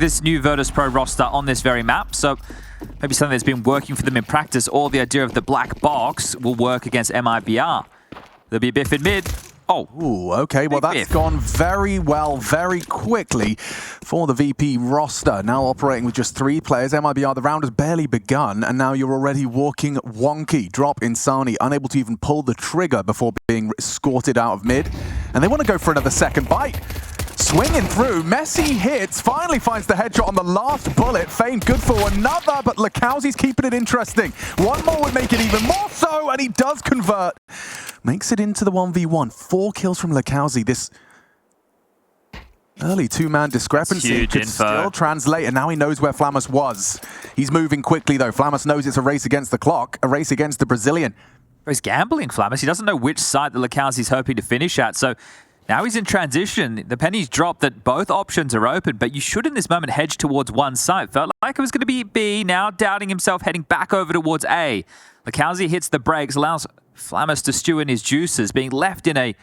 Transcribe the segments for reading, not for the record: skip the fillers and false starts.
this new Virtus.pro roster on this very map, so maybe something that's been working for them in practice, or the idea of the black box will work against MIBR. There'll be a biff in mid. Oh. Ooh, okay, well that's gone very well, very quickly for the VP roster. Now operating with just 3 players. MIBR, the round has barely begun, and now you're already walking wonky. Drop Insani, unable to even pull the trigger before being escorted out of mid. And they want to go for another second bite. Swinging through, Messi hits, finally finds the headshot on the last bullet. Fame good for another, but Lucaozy's keeping it interesting. One more would make it even more so, and he does convert. Makes it into the 1v1. 4 kills from Lucaozy. This early 2-man discrepancy could still translate, and now he knows where Flamus was. He's moving quickly, though. Flamus knows it's a race against the clock, a race against the Brazilian. He's gambling, Flamus. He doesn't know which side that Lucaozy's hoping to finish at, so now he's in transition. The penny's dropped that both options are open, but you should in this moment hedge towards one side. Felt like it was going to be B, now doubting himself, heading back over towards A. Lucaozy hits the brakes, allows Flamus to stew in his juices, being left in a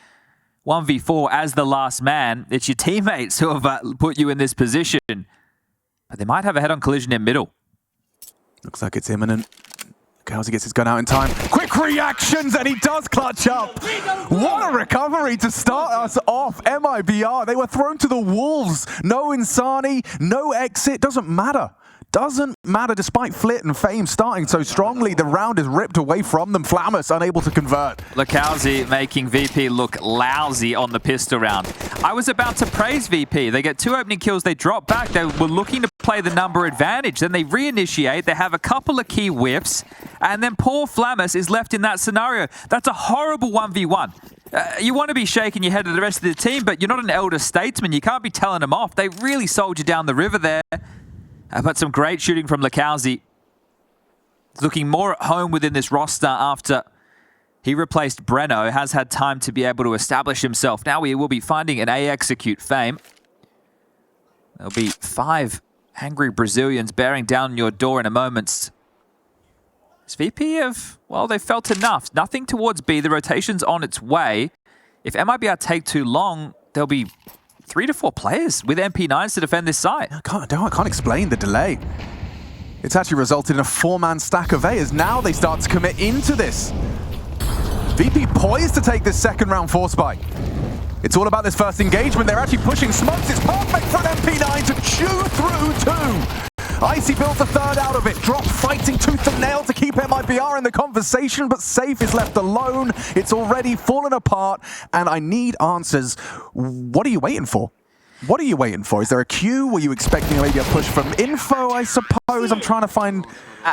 1v4 as the last man. It's your teammates who have put you in this position, but they might have a head-on collision in middle. Looks like it's imminent. Lucaozy gets his gun out in time. Quick reactions, and he does clutch up. What a recovery to start us off. MIBR, they were thrown to the wolves. No Insani, no exit, doesn't matter. Doesn't matter, despite Flit and Fame starting so strongly, the round is ripped away from them. Flamus unable to convert. Lucaozy making VP look lousy on the pistol round. I was about to praise VP. They get 2 opening kills, they drop back. They were looking to play the number advantage. Then they reinitiate, they have a couple of key whiffs, and then poor Flamus is left in that scenario. That's a horrible 1v1. You want to be shaking your head at the rest of the team, but you're not an elder statesman. You can't be telling them off. They really sold you down the river there. But some great shooting from Lucaozy. Looking more at home within this roster after he replaced Breno. Has had time to be able to establish himself. Now we will be finding an A execute Fame. There'll be 5 angry Brazilians bearing down your door in a moment. This VP have, well, they felt enough. Nothing towards B. The rotation's on its way. If MIBR take too long, there'll be 3 to 4 players with MP9s to defend this site. I can't explain the delay. It's actually resulted in a 4-man stack of A as now they start to commit into this. VP poised to take this second round force spike. It's all about this first engagement. They're actually pushing smokes. It's perfect for an MP9 to chew through 2. Icy builds a 3rd out of it. Drop fighting tooth and nail to keep MIBR in the conversation, but Safe is left alone. It's already fallen apart, and I need answers. What are you waiting for? What are you waiting for? Is there a queue? Were you expecting maybe a push from info, I suppose? I'm trying to find...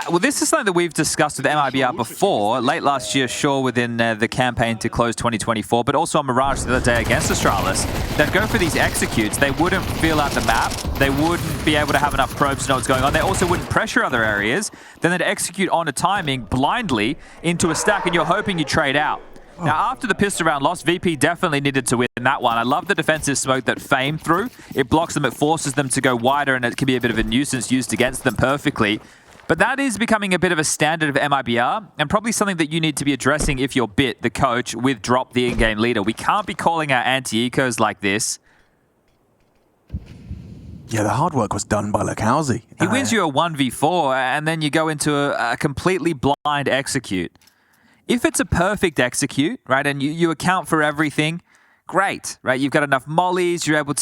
well, this is something that we've discussed with MIBR before. Late last year, sure, within the campaign to close 2024, but also on Mirage the other day against Astralis. They'd go for these executes. They wouldn't feel out the map. They wouldn't be able to have enough probes to know what's going on. They also wouldn't pressure other areas. Then they'd execute on a timing blindly into a stack, and you're hoping you trade out. Now, after the pistol round loss, VP definitely needed to win that one. I love the defensive smoke that Fame threw. It blocks them, it forces them to go wider, and it can be a bit of a nuisance used against them perfectly. But that is becoming a bit of a standard of MIBR, and probably something that you need to be addressing if you're Bit, the coach, with Drop, the in-game leader. We can't be calling out anti-ecos like this. Yeah, the hard work was done by Lucaozy. He wins you a 1v4, and then you go into a completely blind execute. If it's a perfect execute, right, and you account for everything, great, right? You've got enough mollies, you're able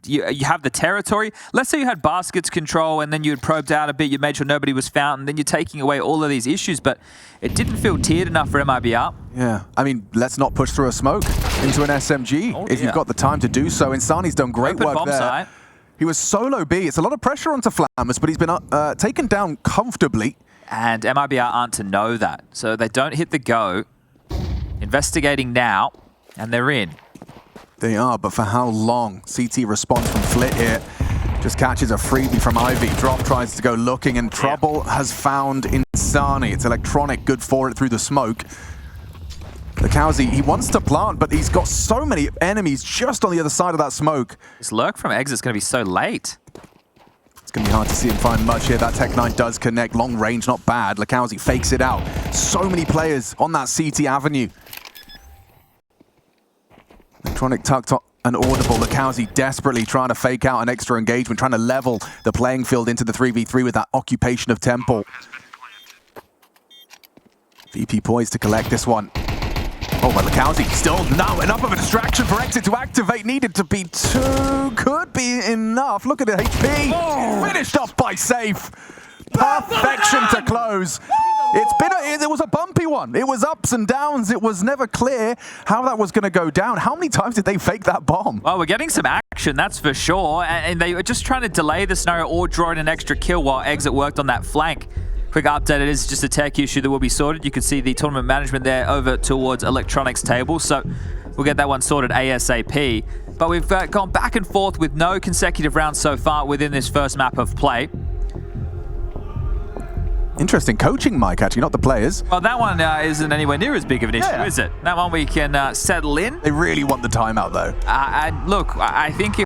you have the territory. Let's say you had baskets control and then you had probed out a bit, you made sure nobody was found, and then you're taking away all of these issues, but it didn't feel tiered enough for MIBR. Yeah, I mean, let's not push through a smoke into an SMG if you've got the time to do so. Insani's done great work there. Site. He was solo B. It's a lot of pressure onto Flamus, but he's been taken down comfortably. And MIBR aren't to know that. So they don't hit the go. Investigating now, and they're in. They are, but for how long? CT response from Flit here. Just catches a freebie from Ivy. Drop tries to go looking, and Trouble has found Insani. It's electronic, good for it through the smoke. Lucaozy, he wants to plant, but he's got so many enemies just on the other side of that smoke. This lurk from exit's going to be so late. It's going to be hard to see him find much here. That Tech 9 does connect. Long range, not bad. Lucaozy fakes it out. So many players on that CT avenue. Electronic tucked and audible. Lucaozy desperately trying to fake out an extra engagement, trying to level the playing field into the 3v3 with that occupation of Temple. VP poised to collect this one. Oh, but Lucaozy still no enough of a distraction for Exit to activate. Needed to be 2. Could be enough. Look at the HP. Oh. Finished off by Safe. Perfection to close. It was a bumpy one. It was ups and downs. It was never clear how that was going to go down. How many times did they fake that bomb? Well, we're getting some action, that's for sure. And they were just trying to delay the scenario or draw in an extra kill while Exit worked on that flank. Quick update, it is just a tech issue that will be sorted. You can see the tournament management there over towards Electronics table. So we'll get that one sorted ASAP. But we've gone back and forth with no consecutive rounds so far within this first map of play. Interesting coaching, Mike, actually, not the players. Well, that one isn't anywhere near as big of an issue, is it? That one we can settle in. They really want the timeout, though. And look, I think if...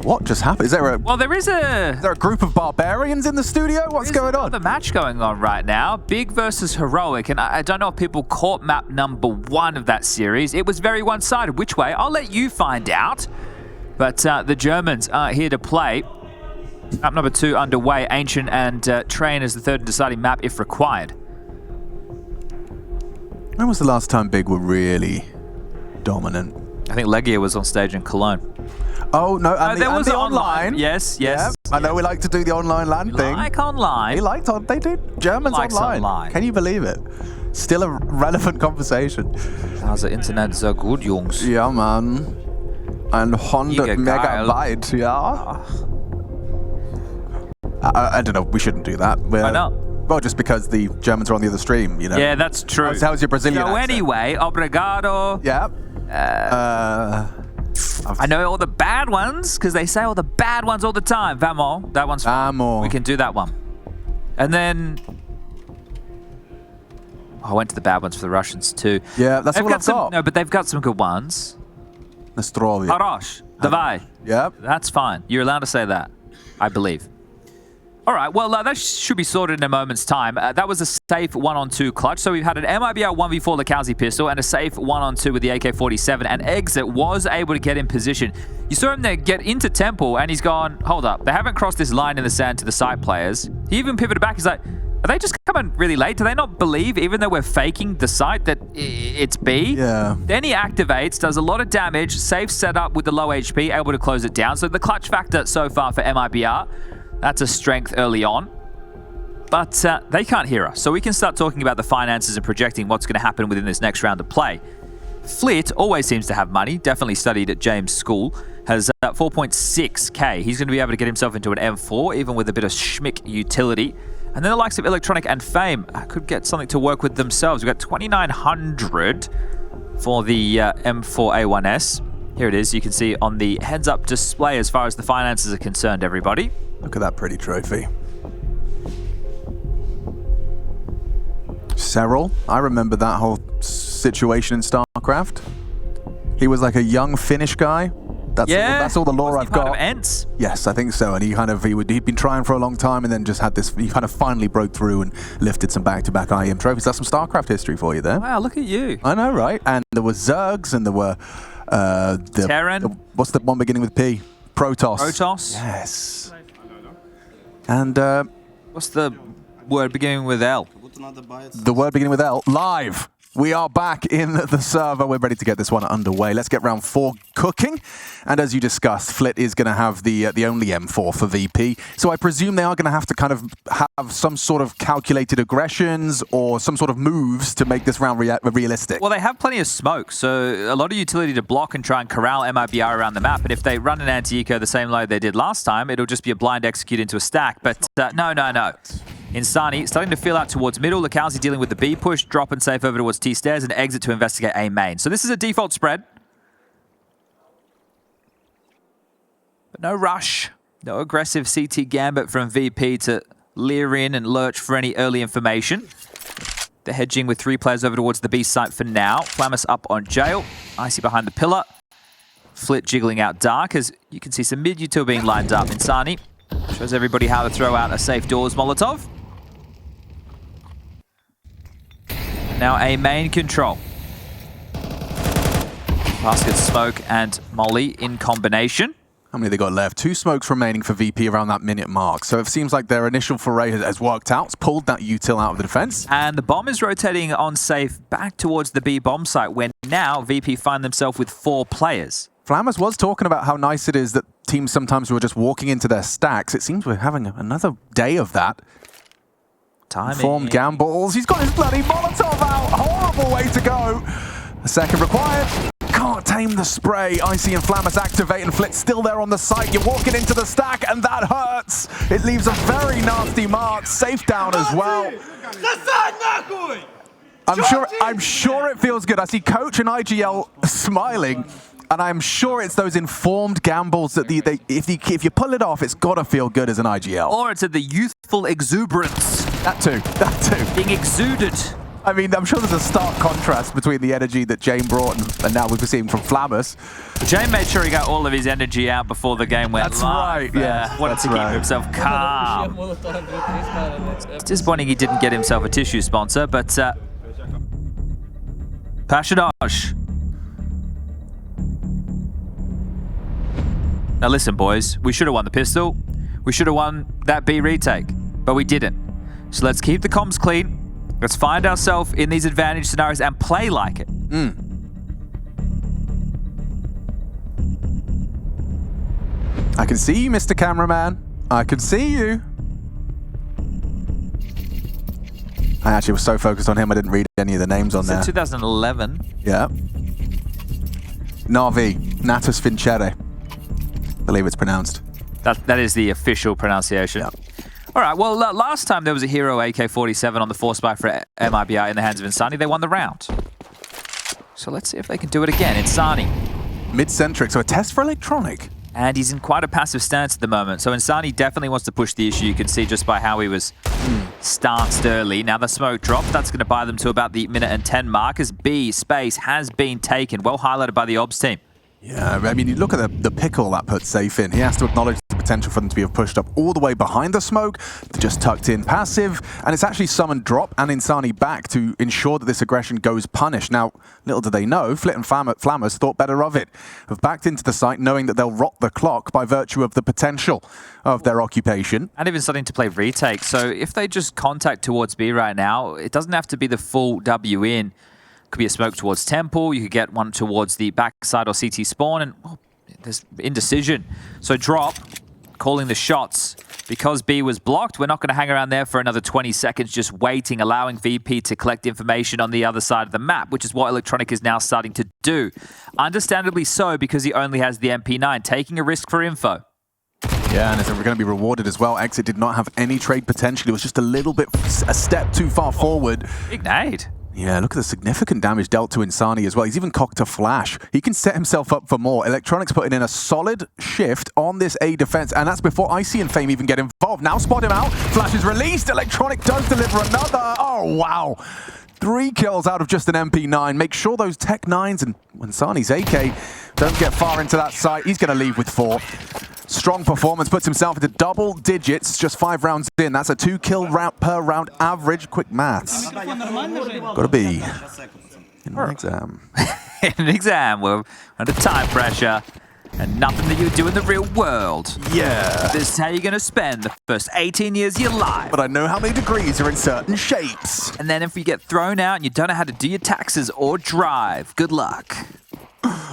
What just happened? Is there a... Well, is there a group of barbarians in the studio? What's going on? There's another match going on right now. Big versus Heroic. And I don't know if people caught map number 1 of that series. It was very one-sided. Which way? I'll let you find out. But the Germans are here to play. Map number 2 underway. Ancient and Train as the third and deciding map if required. When was the last time Big were really dominant? I think Legia was on stage in Cologne. Oh, no, and there was the online. Yes. Yeah, I know we like to do the online LAN thing. Like online. They do Germans online. Can you believe it? Still a relevant conversation. Also Internet sehr gut, Jungs. Ja, man. 100 Megabyte, ja. I don't know, we shouldn't do that. Why not? Well, just because the Germans are on the other stream, you know. Yeah, that's true. How's your Brazilian accent? Anyway, obrigado. Yeah. I know all the bad ones, because they say all the bad ones all the time. Vamo, that one's fine. Vamo. We can do that one. And then... I went to the bad ones for the Russians too. Yeah, that's what I've got. No, but they've got some good ones. Nastrovia. Хорош. Давай. Yeah. That's fine. You're allowed to say that, I believe. All right, well, that should be sorted in a moment's time. That was a safe 1-on-2 clutch. So we've had an MIBR 1v4 Lucaozy pistol and a safe 1-on-2 with the AK-47. And Exit was able to get in position. You saw him there get into Temple, and he's gone, hold up. They haven't crossed this line in the sand to the site players. He even pivoted back. He's like, are they just coming really late? Do they not believe, even though we're faking the site, that it's B? Yeah. Then he activates, does a lot of damage, safe setup with the low HP, able to close it down. So the clutch factor so far for MIBR, that's a strength early on. But they can't hear us, so we can start talking about the finances and projecting what's going to happen within this next round of play. Flit always seems to have money, definitely studied at James School, has 4.6k. He's going to be able to get himself into an M4, even with a bit of schmick utility. And then the likes of Electronic and Fame could get something to work with themselves. We've got 2,900 for the M4A1S. Here it is. You can see on the heads-up display as far as the finances are concerned, everybody. Look at that pretty trophy. Cyril, I remember that whole situation in StarCraft. He was like a young Finnish guy. That's all the lore I've got. Ents? Yes, I think so. And he'd been trying for a long time, and then just had this. He kind of finally broke through and lifted some back-to-back IEM trophies. That's some StarCraft history for you there. Wow, look at you. I know, right? And there were Zergs, and there were Terran. What's the one beginning with P? Protoss. Protoss. Yes. And what's the word beginning with L? The word beginning with L. Live. We are back in the server. We're ready to get this one underway. Let's get round 4 cooking. And as you discussed, Flit is going to have the only M4 for VP. So I presume they are going to have to kind of have some sort of calculated aggressions or some sort of moves to make this round realistic. Well, they have plenty of smoke, so a lot of utility to block and try and corral MIBR around the map. And if they run an anti-eco the same load they did last time, it'll just be a blind execute into a stack. But no. Insani starting to feel out towards middle. Lucaozy dealing with the B push, drop and safe over towards T stairs, and Exit to investigate A main. So this is a default spread. But no rush. No aggressive CT gambit from VP to leer in and lurch for any early information. They're hedging with 3 players over towards the B site for now. Flamus up on Jail. Icy behind the pillar. Flit jiggling out dark as you can see some mid-util being lined up. Insani shows everybody how to throw out a safe doors Molotov. Now A main control. Basket, smoke, and molly in combination. How many they got left? 2 smokes remaining for VP around that minute mark. So it seems like their initial foray has worked out. It's pulled that util out of the defense. And the bomb is rotating on safe back towards the B bomb site, where now VP find themselves with 4 players. Flammers was talking about how nice it is that teams sometimes were just walking into their stacks. It seems we're having another day of that. Informed gambles. He's got his bloody Molotov out. Horrible way to go. A second required. Can't tame the spray. IC and Flammers activate, and Flit's still there on the site. You're walking into the stack, and that hurts. It leaves a very nasty mark. Safe down as well. I'm sure it feels good. I see Coach and IGL smiling, and I'm sure it's those informed gambles that if you pull it off, it's got to feel good as an IGL. Or it's at the youthful exuberance. That too. Being exuded. I mean, I'm sure there's a stark contrast between the energy that Jane brought and now we've seen from Flammers. Jane made sure he got all of his energy out before the game went live. Right, yeah. Wanted to keep himself calm. It's disappointing he didn't get himself a tissue sponsor, but Pashadosh. Now listen, boys, we should have won the pistol. We should have won that B retake, but we didn't. So let's keep the comms clean. Let's find ourselves in these advantage scenarios and play like it. I can see you, Mr. Cameraman. I can see you. I actually was so focused on him, I didn't read any of the names on there. 2011. Yeah. Navi, Natus Vincere. I believe it's pronounced. That is the official pronunciation. Yeah. All right, well, last time there was a hero AK-47 on the force buy for MIBR in the hands of Insani. They won the round. So let's see if they can do it again. Insani. Mid-centric, so a test for Electronic. And he's in quite a passive stance at the moment. So Insani definitely wants to push the issue. You can see just by how he was stanced early. Now the smoke drop. That's going to buy them to about the minute and 10 mark as B space has been taken. Well highlighted by the Obs team. Yeah, I mean, you look at the pickle that puts Safe in. He has to acknowledge the potential for them to be pushed up all the way behind the smoke, to just tucked in passive, and it's actually summoned drop and Insani back to ensure that this aggression goes punished. Now, little do they know, Flit and Flammers thought better of it, have backed into the site knowing that they'll rot the clock by virtue of the potential of their occupation. And even starting to play retake, so if they just contact towards B right now, it doesn't have to be the full W in. Could be a smoke towards Temple, you could get one towards the backside or CT spawn, and well, there's indecision. So drop, calling the shots. Because B was blocked, we're not going to hang around there for another 20 seconds just waiting, allowing VP to collect information on the other side of the map, which is what Electronic is now starting to do. Understandably so, because he only has the MP9, taking a risk for info. Yeah, and it's going to be rewarded as well. Exit did not have any trade potential. It was just a step too far forward. Big nade. Yeah, look at the significant damage dealt to Insani as well. He's even cocked a flash. He can set himself up for more. Electronics putting in a solid shift on this A defense, and that's before IC and Fame even get involved. Now spot him out. Flash is released. Electronic does deliver another. Oh, wow. 3 kills out of just an MP9. Make sure those Tech 9s and Insani's AK don't get far into that site. He's going to leave with 4. Strong performance, puts himself into double digits, just 5 rounds in. That's a 2 kill per round average. Quick maths. Gotta be in an exam. In an exam, we're under time pressure and nothing that you do in the real world. Yeah. This is how you're gonna spend the first 18 years of your life. But I know how many degrees are in certain shapes. And then if you get thrown out and you don't know how to do your taxes or drive, good luck.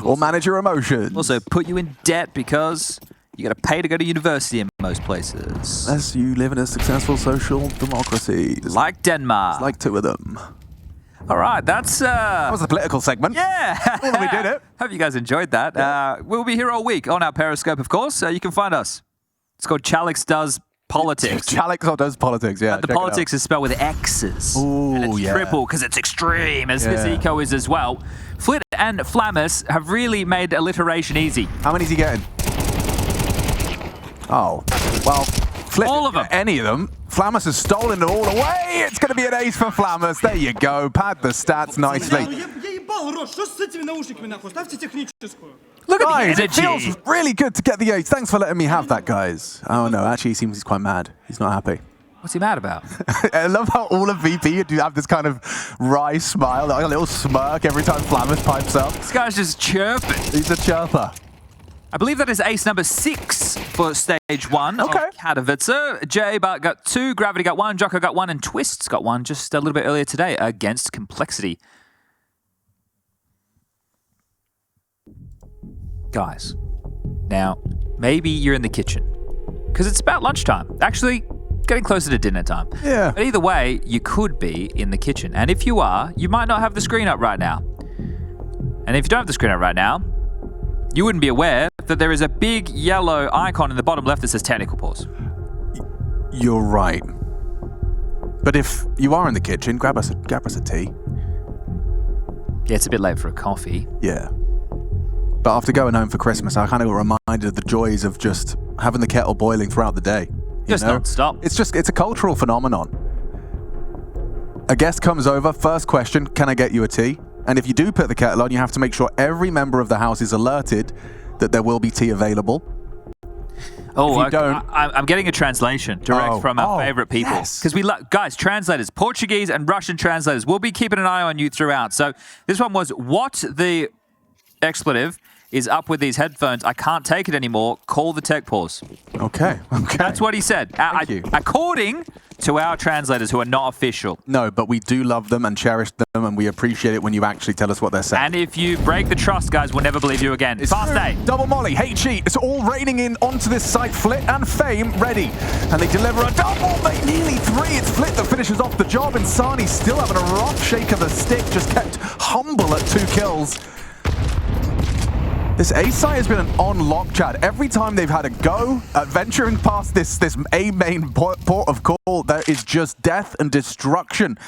Or manage your emotions. Also put you in debt because you gotta pay to go to university in most places. Unless you live in a successful social democracy. Like Denmark. It's like 2 of them. All right, that was the political segment. Yeah. Well, we did it. Hope you guys enjoyed that. Yeah. We'll be here all week on our Periscope, of course. You can find us. It's called Chalix Does Politics. Chalix Does Politics, yeah. The politics is spelled with X's. Ooh, and it's yeah. triple because it's extreme, as this eco is as well. Flit and Flammers have really made alliteration easy. How many is he getting? Oh, well, Flit, all of them. Any of them. Flammers has stolen it all away. It's going to be an ace for Flammers. There you go. Pad the stats nicely. Look at guys, the it energy. feels really good to get the ace. Thanks for letting me have that, guys. Oh no, actually he seems he's quite mad. He's not happy. What's he mad about? I love how all of VP do have this kind of wry smile, like a little smirk every time Flamus pipes up. This guy's just chirping. He's a chirper. I believe that is ace number 6 for stage 1 of Katowice. J-Bart got 2, Gravity got 1, Jocko got 1, and Twists got 1 just a little bit earlier today against Complexity. Guys, now, maybe you're in the kitchen, because it's about lunchtime. Actually, getting closer to dinner time. Yeah. But either way, you could be in the kitchen. And if you are, you might not have the screen up right now. And if you don't have the screen up right now, you wouldn't be aware that there is a big yellow icon in the bottom left that says technical pause. You're right. But if you are in the kitchen, grab us a tea. Yeah, it's a bit late for a coffee. Yeah. But after going home for Christmas, I kind of got reminded of the joys of just having the kettle boiling throughout the day. Just non-stop. It's a cultural phenomenon. A guest comes over, first question, can I get you a tea? And if you do put the kettle on, you have to make sure every member of the house is alerted that there will be tea available. Oh, I'm getting a translation direct from our favorite people. Because guys, translators, Portuguese and Russian translators, we'll be keeping an eye on you throughout. So this one was, what the expletive is up with these headphones? I can't take it anymore. Call the tech pause. Okay. That's what he said. Thank you. According to our translators who are not official. No, but we do love them and cherish them, and we appreciate it when you actually tell us what they're saying. And if you break the trust, guys, we'll never believe you again. It's Fast A. Double molly, HE. It's all raining in onto this site. Flit and Fame ready. And they deliver a double. They nearly 3. It's Flit that finishes off the job, and Sani still having a rough shake of the stick, just kept humble at 2 kills. This A site has been an on-lock, Chad. Every time they've had a go at venturing past this A main port of call, there is just death and destruction.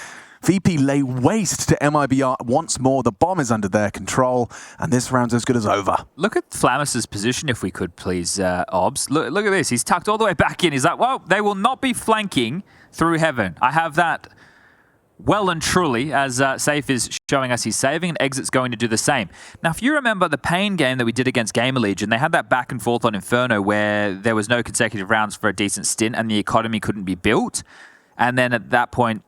VP lay waste to MIBR once more. The bomb is under their control, and this round's as good as over. Look at Flamus' position, if we could, please, Obs. Look at this. He's tucked all the way back in. He's like, well, they will not be flanking through heaven. I have that well and truly, as Safe is showing us he's saving, and Exit's going to do the same. Now, if you remember the pain game that we did against Gamer Legion, they had that back and forth on Inferno where there was no consecutive rounds for a decent stint and the economy couldn't be built. And then at that point,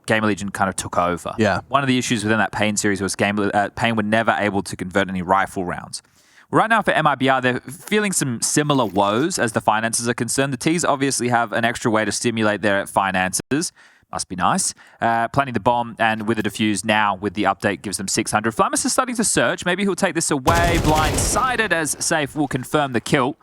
Gamer Legion kind of took over. Yeah. One of the issues within that pain series was Pain were never able to convert any rifle rounds. Right now for MIBR, they're feeling some similar woes as the finances are concerned. The T's obviously have an extra way to stimulate their finances. Must be nice. Planting the bomb, and with the defuse now, with the update, gives them 600. Flamus is starting to search. Maybe he'll take this away. Blindsided as Safe will confirm the kill.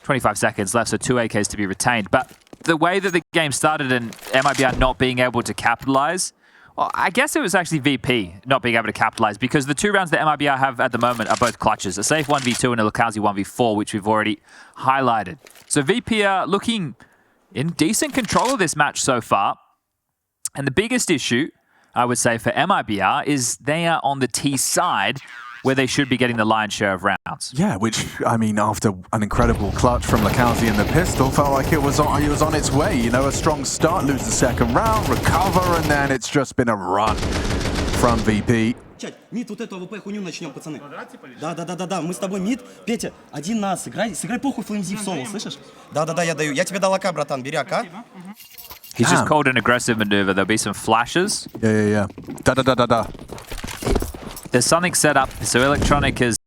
25 seconds left, so 2 AKs to be retained. But the way that the game started and MIBR not being able to capitalize, well, I guess it was actually VP not being able to capitalize, because the 2 rounds that MIBR have at the moment are both clutches. A Safe 1v2 and a Lucaozy 1v4, which we've already highlighted. So VP are looking in decent control of this match so far. And the biggest issue, I would say, for MIBR is they are on the T side where they should be getting the lion's share of rounds. Yeah, which, I mean, after an incredible clutch from Lucaozy and the pistol, felt like it was on its way. You know, a strong start, lose the second round, recover, and then it's just been a run from VP. Мид, вот эту АВП хуйню начнем, пацаны. Да, мы с тобой мид. Петя, один нас, сыграй похуй флеймзи в соло, слышишь? Да, я даю. Я тебе дал АК, братан, бери АК. He's just called an aggressive maneuver. There'll be some flashes. Yeah. Da. There's something set up, so Electronic is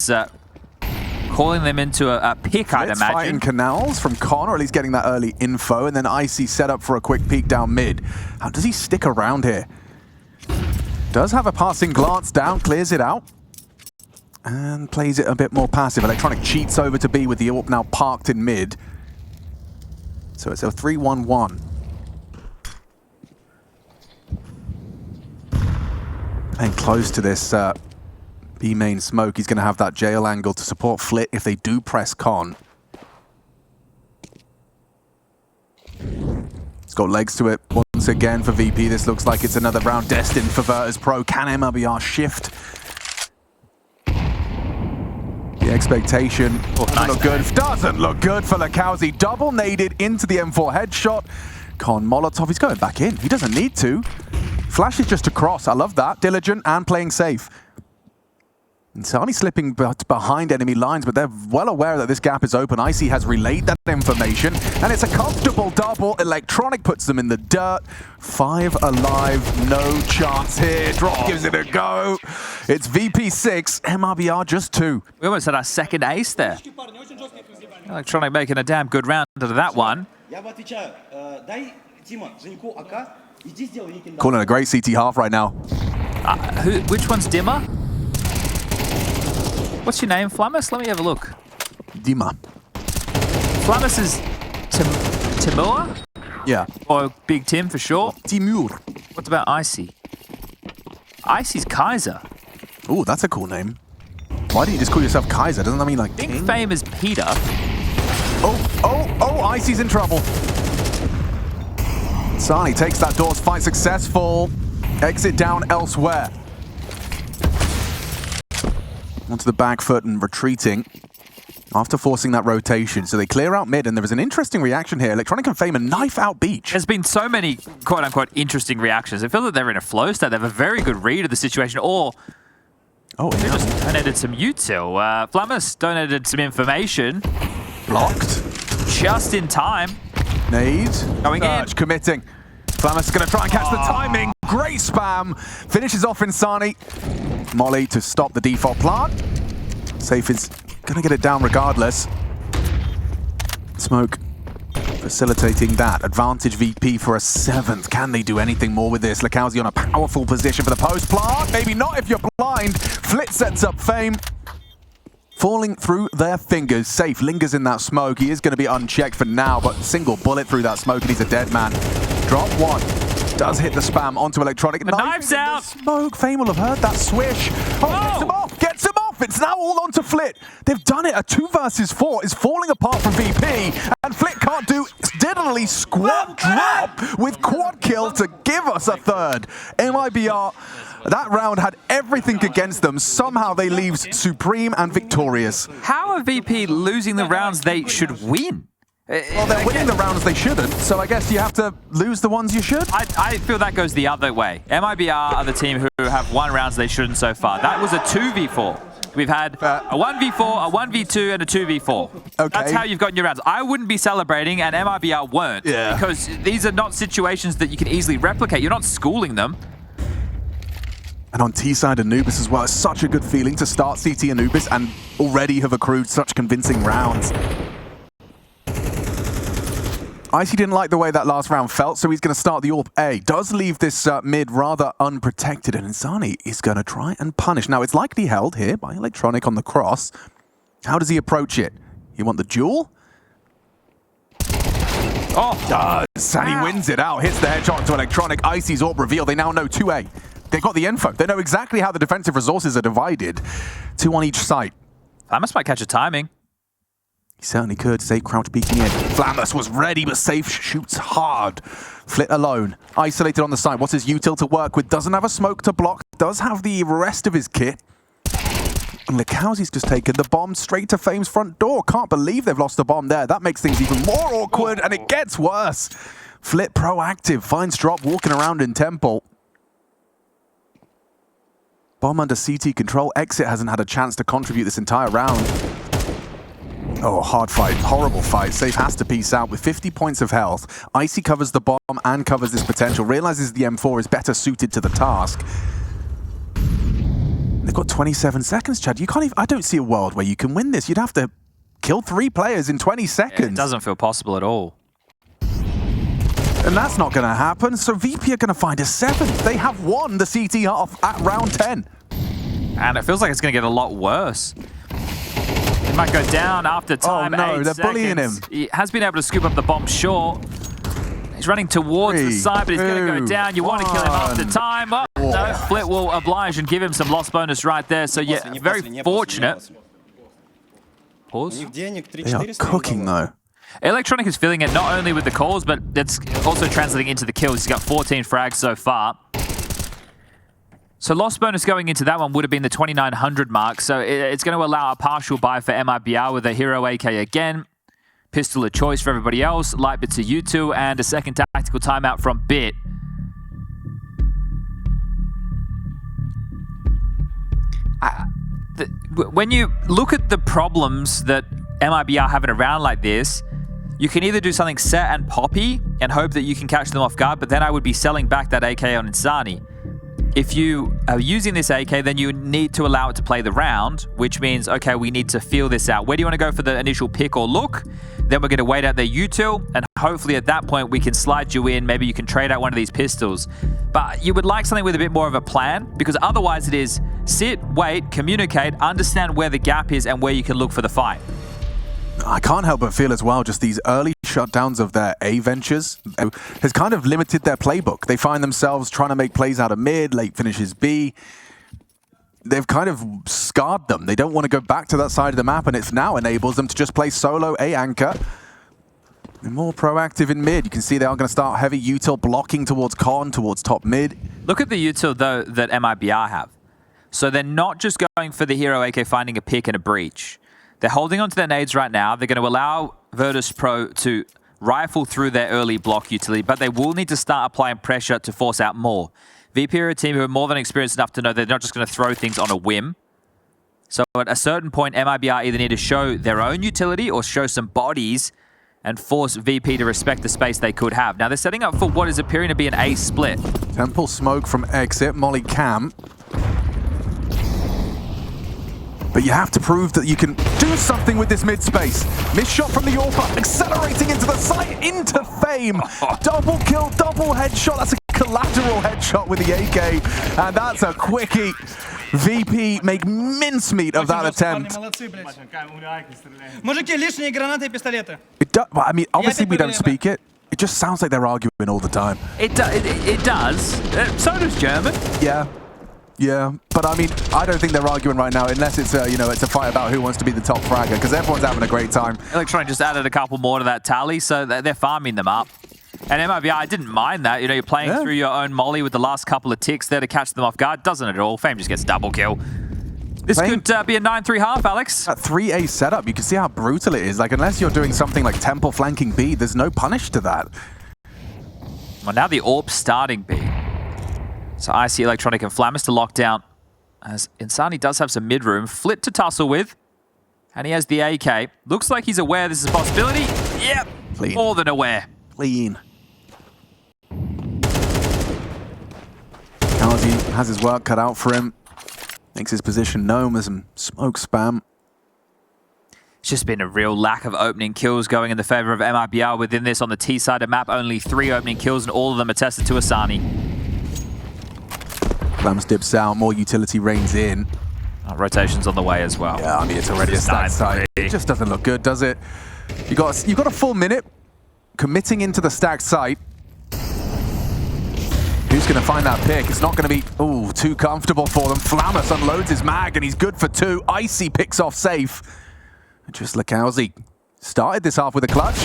calling them into a pick, I'd imagine. Fighting canals from Con, or at least getting that early info, and then Icy set up for a quick peek down mid. How does he stick around here? Does have a passing glance down, clears it out, and plays it a bit more passive. Electronic cheats over to B with the AWP now parked in mid. So it's a 3-1-1. And close to this B main smoke. He's going to have that jail angle to support Flit if they do press Con. It's got legs to it once again for VP. This looks like it's another round destined for Virtus.pro. Can MIBR shift? The expectation doesn't look good for Lucaozy. Double naded into the M4 headshot. Con Molotov, he's going back in. He doesn't need to. Flash is just across. I love that. Diligent and playing safe. Insani slipping behind enemy lines, but they're well aware that this gap is open. Icy has relayed that information, and it's a comfortable double. Electronic puts them in the dirt. 5 alive, no chance here. Drop gives it a go. It's VP 6, MIBR just 2. We almost had our second ace there. Electronic making a damn good round out of that one. Calling a great CT half right now. Which one's Dimmer? What's your name, Flammus? Let me have a look. Dima. Flammus is Timur? Yeah. Or Big Tim for short? Timur. What about Icy? Icy's Kaiser. Ooh, that's a cool name. Why didn't you just call yourself Kaiser? Doesn't that mean like Big king? Fame is Peter. Oh, Icy's in trouble. Sani takes that doors fight successful. Exit down elsewhere. Onto the back foot and retreating after forcing that rotation. So they clear out mid, and there was an interesting reaction here. Electronic and Fame a knife out beach. There's been so many quote-unquote interesting reactions. I feel that they're in a flow state. They have a very good read of the situation, or they just donated some util. Flammus donated some information. Blocked. Just in time. Nade. Going in. Committing. Flammus is going to try and catch the timing. Great spam. Finishes off Insani. Molly to stop the default plant. Safe is going to get it down regardless. Smoke facilitating that. Advantage VP for a 7th. Can they do anything more with this? Lucaozy on a powerful position for the post plant. Maybe not if you're blind. Flit sets up Fame. Falling through their fingers. Safe lingers in that smoke. He is going to be unchecked for now, but single bullet through that smoke and he's a dead man. Drop 1. Does hit the spam onto Electronic. The knife's out. Smoke. Fame will have heard that swish. Gets him off. Gets him off. It's now all onto Flit. They've done it. A 2 versus 4 is falling apart from VP, and Flit can't do diddly squat drop with quad kill to give us a 3rd. MIBR. That round had everything against them. Somehow they leave supreme and victorious. How are VP losing the rounds they should win? Well, they're winning the rounds they shouldn't, so I guess you have to lose the ones you should. I feel that goes the other way. MIBR are the team who have won rounds they shouldn't so far. That was a 2v4. We've had a 1v4, a 1v2, and a 2v4. Okay. That's how you've gotten your rounds. I wouldn't be celebrating, and MIBR weren't. Yeah. Because these are not situations that you can easily replicate. You're not schooling them. And on T-side, Anubis as well. It's such a good feeling to start CT Anubis and already have accrued such convincing rounds. Icy didn't like the way that last round felt, so he's going to start the AWP A. Does leave this mid rather unprotected, and Insani is going to try and punish. Now, it's likely held here by Electronic on the cross. How does he approach it? You want the duel? Oh, does, and he wins it out. Hits the headshot to Electronic. Icy's AWP reveal. They now know 2A. They've got the info. They know exactly how the defensive resources are divided. 2 on each site. Flammus might catch a timing. He certainly could. Safe crouch peeking in. Flammus was ready, but Safe shoots hard. Flit alone. Isolated on the side. What's his util to work with? Doesn't have a smoke to block. Does have the rest of his kit. And Lucaozy's just taken the bomb straight to Fame's front door. Can't believe they've lost the bomb there. That makes things even more awkward, and it gets worse. Flit proactive. Finds drop walking around in Temple. Bomb under CT control. Exit hasn't had a chance to contribute this entire round. Oh, hard fight. Horrible fight. Safe has to peace out with 50 points of health. Icy covers the bomb and covers this potential. Realizes the M4 is better suited to the task. They've got 27 seconds, Chad. You can't even, I don't see a world where you can win this. You'd have to kill 3 players in 20 seconds. It doesn't feel possible at all. And that's not going to happen. So VP are going to find a 7th. They have won the CT half at round 10. And it feels like it's going to get a lot worse. It might go down after time. Oh no, they're bullying him. He has been able to scoop up the bomb short. He's running towards the side, but he's going to go down. You want to kill him after time. Oh, no, Flit will oblige and give him some loss bonus right there. So yeah, very fortunate. Pause. They are cooking though. Electronic is feeling it not only with the calls, but it's also translating into the kills. He's got 14 frags so far. So loss bonus going into that one would have been the 2,900 mark. So it's going to allow a partial buy for MIBR with a hero AK again. Pistol a choice for everybody else. Light bit to U2 and a second tactical timeout from Bit. when you look at the problems that MIBR have in a round like this, you can either do something set and poppy and hope that you can catch them off guard, but then I would be selling back that AK on Insani. If you are using this AK, then you need to allow it to play the round, which means, okay, we need to feel this out. Where do you want to go for the initial pick or look? Then we're going to wait out their util, and hopefully at that point we can slide you in. Maybe you can trade out one of these pistols. But you would like something with a bit more of a plan, because otherwise it is sit, wait, communicate, understand where the gap is and where you can look for the fight. I can't help but feel as well, just these early shutdowns of their A ventures has kind of limited their playbook. They find themselves trying to make plays out of mid, late finishes B. They've kind of scarred them. They don't want to go back to that side of the map, and it's now enables them to just play solo A anchor. They're more proactive in mid. You can see they are going to start heavy util blocking towards con, towards top mid. Look at the util, though, that MIBR have. So they're not just going for the hero AK finding a pick and a breach. They're holding onto their nades right now. They're going to allow Virtus.pro to rifle through their early block utility, but they will need to start applying pressure to force out more. VP are a team who are more than experienced enough to know they're not just going to throw things on a whim. So at a certain point, MIBR either need to show their own utility or show some bodies and force VP to respect the space they could have. Now they're setting up for what is appearing to be an A split. Temple smoke from exit, Molly Cam. But you have to prove that you can do something with this mid space. Missed shot from the AWP, accelerating into the site, into fame. Double kill, double headshot. That's a collateral headshot with the AK. And that's a quickie. VP make mincemeat of that attempt. Мужики, лишние гранаты и пистолеты. I mean, obviously we don't speak it. It just sounds like they're arguing all the time. It does. So does German. Yeah, but I mean, I don't think they're arguing right now unless it's a, it's a fight about who wants to be the top fragger, because everyone's having a great time. Electronic just added a couple more to that tally, so they're farming them up. And MIBR, I didn't mind that. You're playing through your own molly with the last couple of ticks there to catch them off guard. Doesn't at all. Fame just gets double kill. This could be a 9-3 half, Alex. That 3A setup, you can see how brutal it is. Like, unless you're doing something like Temple flanking B, there's no punish to that. Well, now the AWP starting B. So I see Electronic and Flammus to lock down, as Insani does have some mid-room. Flit to tussle with, and he has the AK. Looks like he's aware this is a possibility. Yep, Clean. More than aware. Clean. Lucaozy has his work cut out for him. Makes his position known with some smoke spam. It's just been a real lack of opening kills going in the favor of MIBR within this on the T side of map. Only 3 opening kills, and all of them attested to Asani. Flams dips out, more utility reigns in. Rotations on the way as well. Yeah, I mean, it's already a stacked site. It just doesn't look good, does it? You got a full minute committing into the stacked site. Who's going to find that pick? It's not going to be, too comfortable for them. Flammus unloads his mag, and he's good for 2. Icy picks off safe. And just Lucaozy started this half with a clutch.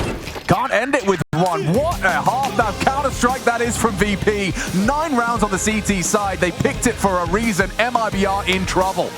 Can't end it with 1. What a half that Counter-Strike that is from VP. 9 rounds on the CT side. They picked it for a reason. MIBR in trouble.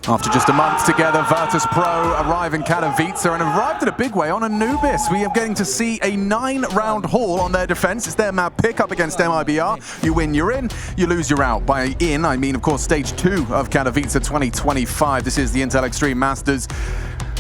After just a month together, Virtus.pro arrive in Katowice and arrived in a big way on Anubis. We are getting to see a 9-round haul on their defense. It's their map pick up against MIBR. You win, you're in. You lose, you're out. By in, I mean, of course, stage 2 of Katowice 2025. This is the Intel Extreme Masters.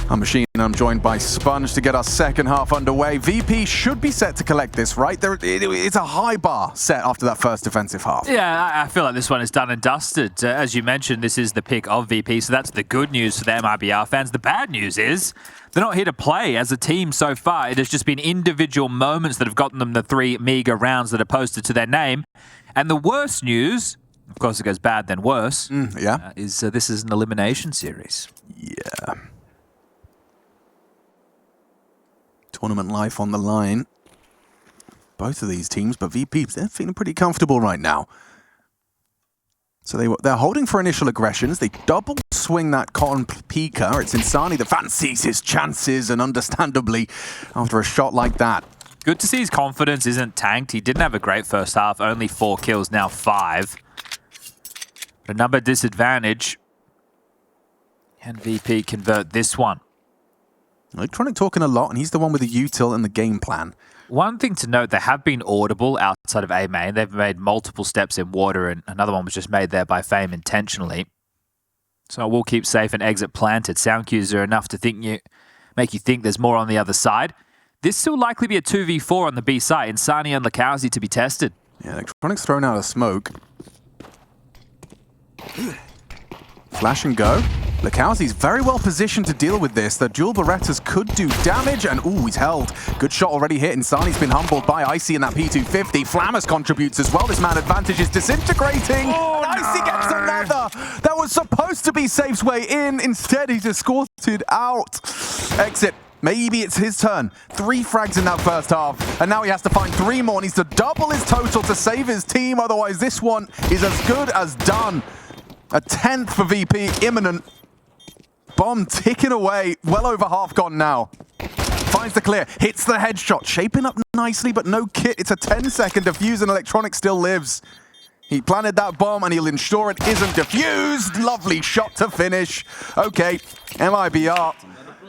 I'm Machine, and I'm joined by Sponge to get our second half underway. VP should be set to collect this, right? It's a high bar set after that first defensive half. Yeah, I feel like this one is done and dusted. As you mentioned, this is the pick of VP, so that's the good news for the MIBR fans. The bad news is they're not here to play as a team so far. It has just been individual moments that have gotten them the 3 MEGA rounds that are posted to their name. And the worst news, of course it goes bad then worse, is this is an elimination series. Yeah. Tournament life on the line. Both of these teams, but VP, they're feeling pretty comfortable right now. So they're holding for initial aggressions. They double swing that Con Pika. It's Insani that fancies his chances, and understandably, after a shot like that. Good to see his confidence isn't tanked. He didn't have a great first half, only 4 kills, now 5. But a number disadvantage. Can VP convert this one? Electronic talking a lot, and he's the one with the util and the game plan. One thing to note, they have been audible outside of A main. They've made multiple steps in water, and another one was just made there by Fame intentionally. So we'll keep safe and exit planted. Sound cues are enough to make you think there's more on the other side. This will likely be a 2v4 on the B side. Insani and Lucaozy to be tested. Yeah, Electronic's thrown out a smoke. Flash and go. Lucaozy's very well positioned to deal with this. The dual Berettas could do damage, and ooh, he's held. Good shot already hit. Insani's been humbled by Icy in that P250. Flammers contributes as well. This man advantage is disintegrating. Oh, and Icy gets another. That was supposed to be Safe's way in. Instead, he's escorted out. Exit. Maybe it's his turn. 3 frags in that first half, and now he has to find 3 more. Needs to double his total to save his team. Otherwise, this one is as good as done. A 10th for VP, imminent. Bomb ticking away, well over half gone now. Finds the clear, hits the headshot, shaping up nicely, but no kit. It's a 10-second defuse, and Electronic still lives. He planted that bomb, and he'll ensure it isn't defused. Lovely shot to finish. Okay, MIBR,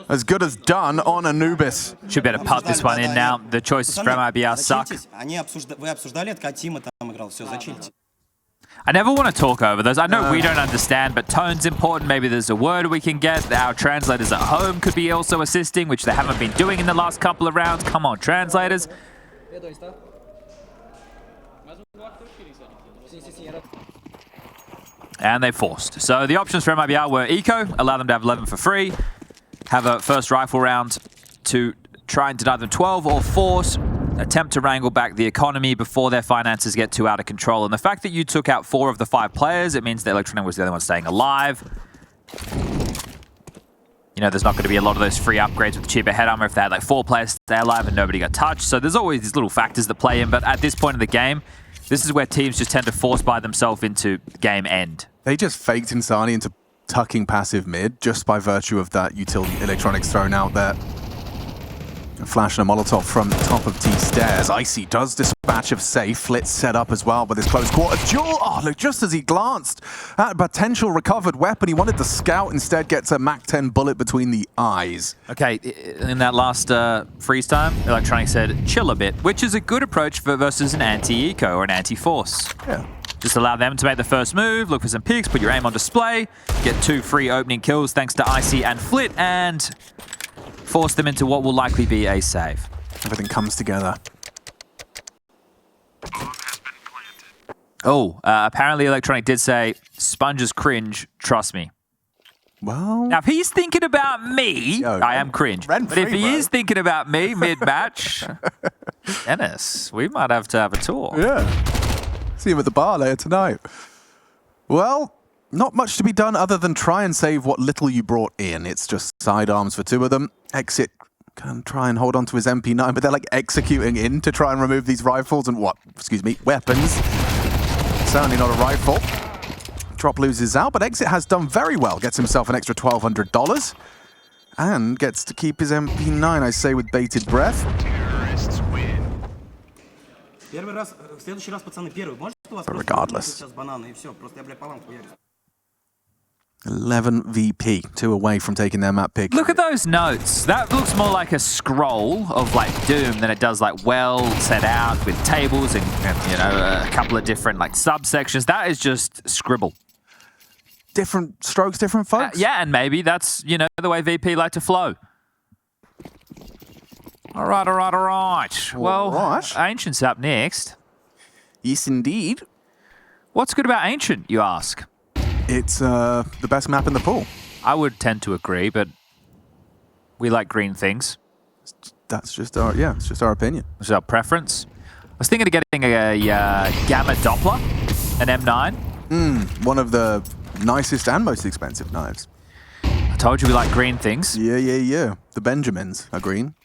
as good as done on Anubis. Should be able to putt this one in now. The choices for MIBR suck. Вы обсуждали, от Катима там играл. Все, зачильте. I never want to talk over those. I know we don't understand, but tone's important. Maybe there's a word we can get. Our translators at home could be also assisting, which they haven't been doing in the last couple of rounds. Come on, translators. And they forced. So the options for MIBR were Eco, allow them to have 11 for free, have a first rifle round to try and deny them 12, or force, attempt to wrangle back the economy before their finances get too out of control. And the fact that you took out 4 of the 5 players, it means that Electronic was the only one staying alive. You know, there's not going to be a lot of those free upgrades with cheaper head armor if they had like 4 players stay alive and nobody got touched. So there's always these little factors that play in. But at this point in the game, this is where teams just tend to force buy themselves into game end. They just faked Insani into tucking passive mid just by virtue of that utility Electronics thrown out there. A flash and a Molotov from the top of T stairs. Icy does dispatch of Safe. Flitz set up as well with his close quarter duel. Oh, look, just as he glanced at a potential recovered weapon, he wanted to scout, instead gets a MAC-10 bullet between the eyes. Okay, in that last freeze time, Electronic said, chill a bit, which is a good approach versus an anti-eco or an anti-force. Yeah. Just allow them to make the first move, look for some picks, put your aim on display, get 2 free opening kills thanks to Icy and Flit, and force them into what will likely be a save. Everything comes together. Oh, apparently Electronic did say, Sponge's cringe, trust me. Well, Now, if he's thinking about me, I am cringe. But if he is thinking about me mid-match, Dennis, we might have to have a talk. yeah. See him at the bar later tonight. Well, not much to be done other than try and save what little you brought in. It's just sidearms for 2 of them. Exit can try and hold on to his MP9, but they're like executing in to try and remove these rifles and weapons. Certainly not a rifle. Drop loses out, but Exit has done very well. Gets himself an extra $1,200 and gets to keep his MP9, I say with bated breath. Первый раз, в следующий раз, пацаны, первый. Можете у вас Regardless. сейчас бананы и все, просто я, блядь, по вам хуярю. 11 VP, 2 away from taking their map pick. Look at those notes. That looks more like a scroll of like Doom than it does like well set out with tables and you know, a couple of different like subsections. That is just scribble. Different strokes, different folks. Yeah, and maybe that's, you know, the way VP like to flow. All right. Well, Ancient's up next. Yes, indeed. What's good about Ancient, you ask? It's the best map in the pool. I would tend to agree, but we like green things. That's just our, yeah, it's just our opinion. It's our preference. I was thinking of getting a Gamma Doppler, an M9. One of the nicest and most expensive knives. I told you we like green things. Yeah. The Benjamins are green.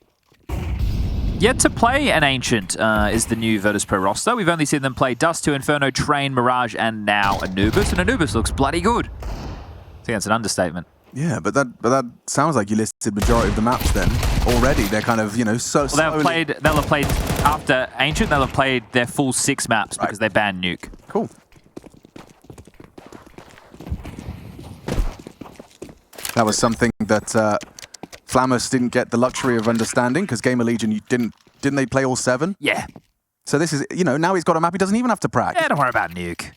Yet to play an Ancient is the new Virtus.pro roster. We've only seen them play Dust 2, Inferno, Train, Mirage, and now Anubis. And Anubis looks bloody good. I think that's an understatement. Yeah, but that sounds like you listed majority of the maps then already. They're kind of, you know, so well, they'll have played after Ancient, they'll have played their full 6 maps because they banned Nuke. Cool. That was something that Flamus didn't get the luxury of understanding because Gamer Legion didn't they play all 7? Yeah. So this is, you know, now he's got a map he doesn't even have to practice. Yeah, don't worry about Nuke.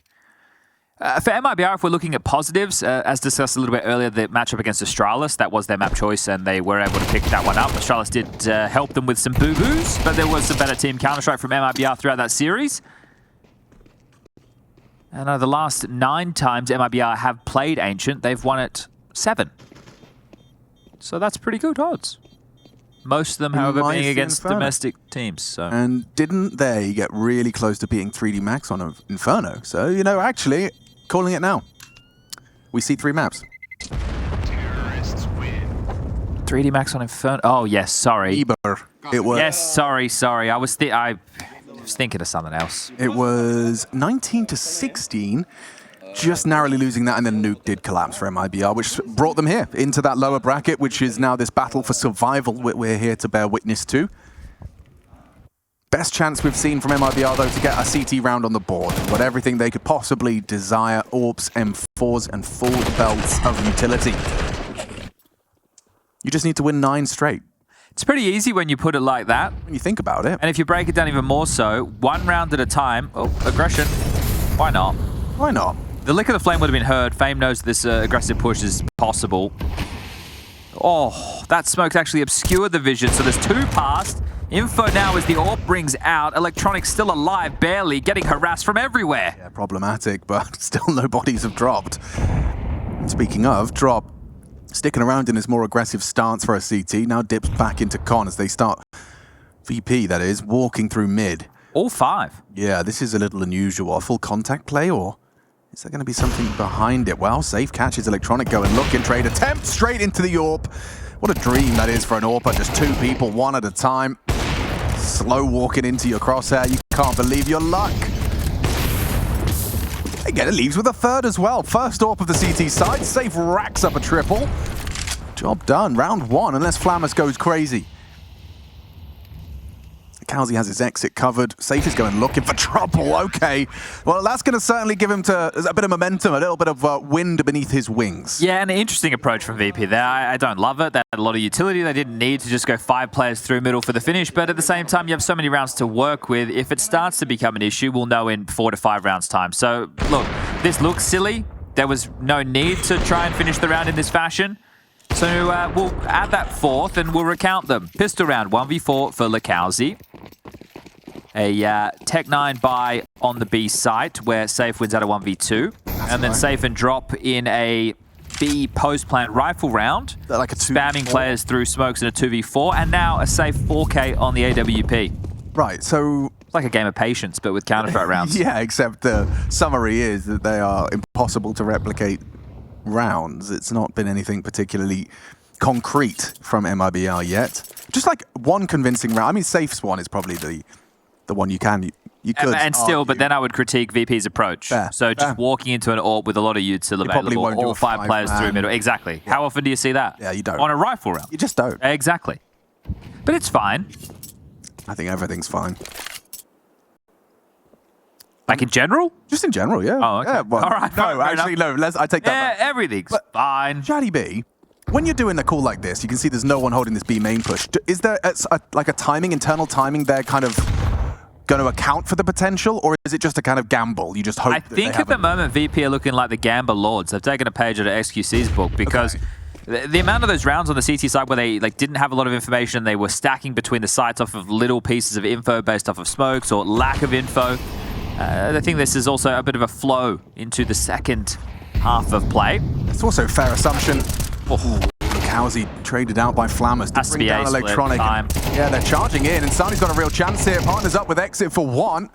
For MIBR, if we're looking at positives, as discussed a little bit earlier, the matchup against Astralis, that was their map choice, and they were able to pick that one up. Astralis did help them with some boo-boos, but there was some better team Counter-Strike from MIBR throughout that series. And the last 9 times MIBR have played Ancient, they've won it 7. So that's pretty good odds. Most of them, however, being against domestic teams. So. And didn't they get really close to beating 3D Max on Inferno? So, you know, actually, calling it now. We see 3 maps. Terrorists win. 3D Max on Inferno. Oh, yes, sorry. MIBR. It was. Yes, sorry. I was thinking of something else. It was 19-16. Just narrowly losing that, and then Nuke did collapse for MIBR, which brought them here into that lower bracket, which is now this battle for survival we're here to bear witness to. Best chance we've seen from MIBR, though, to get a CT round on the board. Got everything they could possibly desire, AWPs, M4s, and full belts of utility. You just need to win 9 straight. It's pretty easy when you put it like that. When you think about it. And if you break it down even more so, 1 round at a time. Oh, aggression. Why not? Why not? The Lick of the Flame would have been heard. Fame knows this aggressive push is possible. Oh, that smoke's actually obscured the vision, so there's 2 past. Info now as the AWP brings out. Electronic still alive, barely, getting harassed from everywhere. Yeah, problematic, but still no bodies have dropped. Speaking of drop, sticking around in his more aggressive stance for a CT, now dips back into con as they start, VP that is, walking through mid. All 5. Yeah, this is a little unusual. A full contact play, or is there going to be something behind it? Well, safe catches Electronic go and look and trade attempt straight into the AWP. What a dream that is for an AWPer. Just 2 people, 1 at a time. Slow walking into your crosshair. You can't believe your luck. Again, it leaves with a 3rd as well. First AWP of the CT side. Safe racks up a triple. Job done. Round 1, unless Flamus goes crazy. Lucaozy has his exit covered. Safe is going looking for trouble. Okay. Well, that's going to certainly give him a bit of momentum, a little bit of wind beneath his wings. Yeah, an interesting approach from VP there. I don't love it. They had a lot of utility. They didn't need to just go 5 players through middle for the finish, but at the same time, you have so many rounds to work with. If it starts to become an issue, we'll know in 4 to 5 rounds time. So, look, this looks silly. There was no need to try and finish the round in this fashion. So we'll add that 4th and we'll recount them. Pistol round, 1v4 for Lucaozy. A Tech 9 buy on the B site where Safe wins out of 1v2. And then Safe and drop in a B post-plant rifle round. Like a 2v4. Spamming players through smokes in a 2v4. And now a Safe 4K on the AWP. Right, so it's like a game of patience, but with Counter-Strike rounds. Yeah, except the summary is that they are impossible to replicate rounds. It's not been anything particularly concrete from MIBR yet. Just like one convincing round. I mean, Safe's one is probably the one you could and still, argue. but then I would critique VP's approach. Fair, so just walking into an AWP with a lot of util available, won't do all a 5 players through man. middle. Exactly. Yeah. How often do you see that? Yeah, you don't. On a rifle round. You just don't. Exactly. But it's fine. I think everything's fine. Like in general? Just in general, yeah. Oh, okay. Yeah, well, All right, no, fair actually, no. I take that Yeah, back. everything's But- fine. Jaddy B, when you're doing a call like this, you can see there's no one holding this B main push. Is there like a timing, internal timing there kind of going to account for the potential, or is it just a kind of gamble? You just hope I think at the moment VP are looking like the Gamble Lords. They've taken a page out of XQC's book because the amount of those rounds on the CT side where they didn't have a lot of information, they were stacking between the sites off of little pieces of info based off of smokes or lack of info. I think this is also a bit of a flow into the second half of play. It's also a fair assumption. Lucaozy traded out by Flammers Has to to bring be down A split Electronic. time. Yeah, they're charging in, and Sani's got a real chance here. Partners up with Exit for one.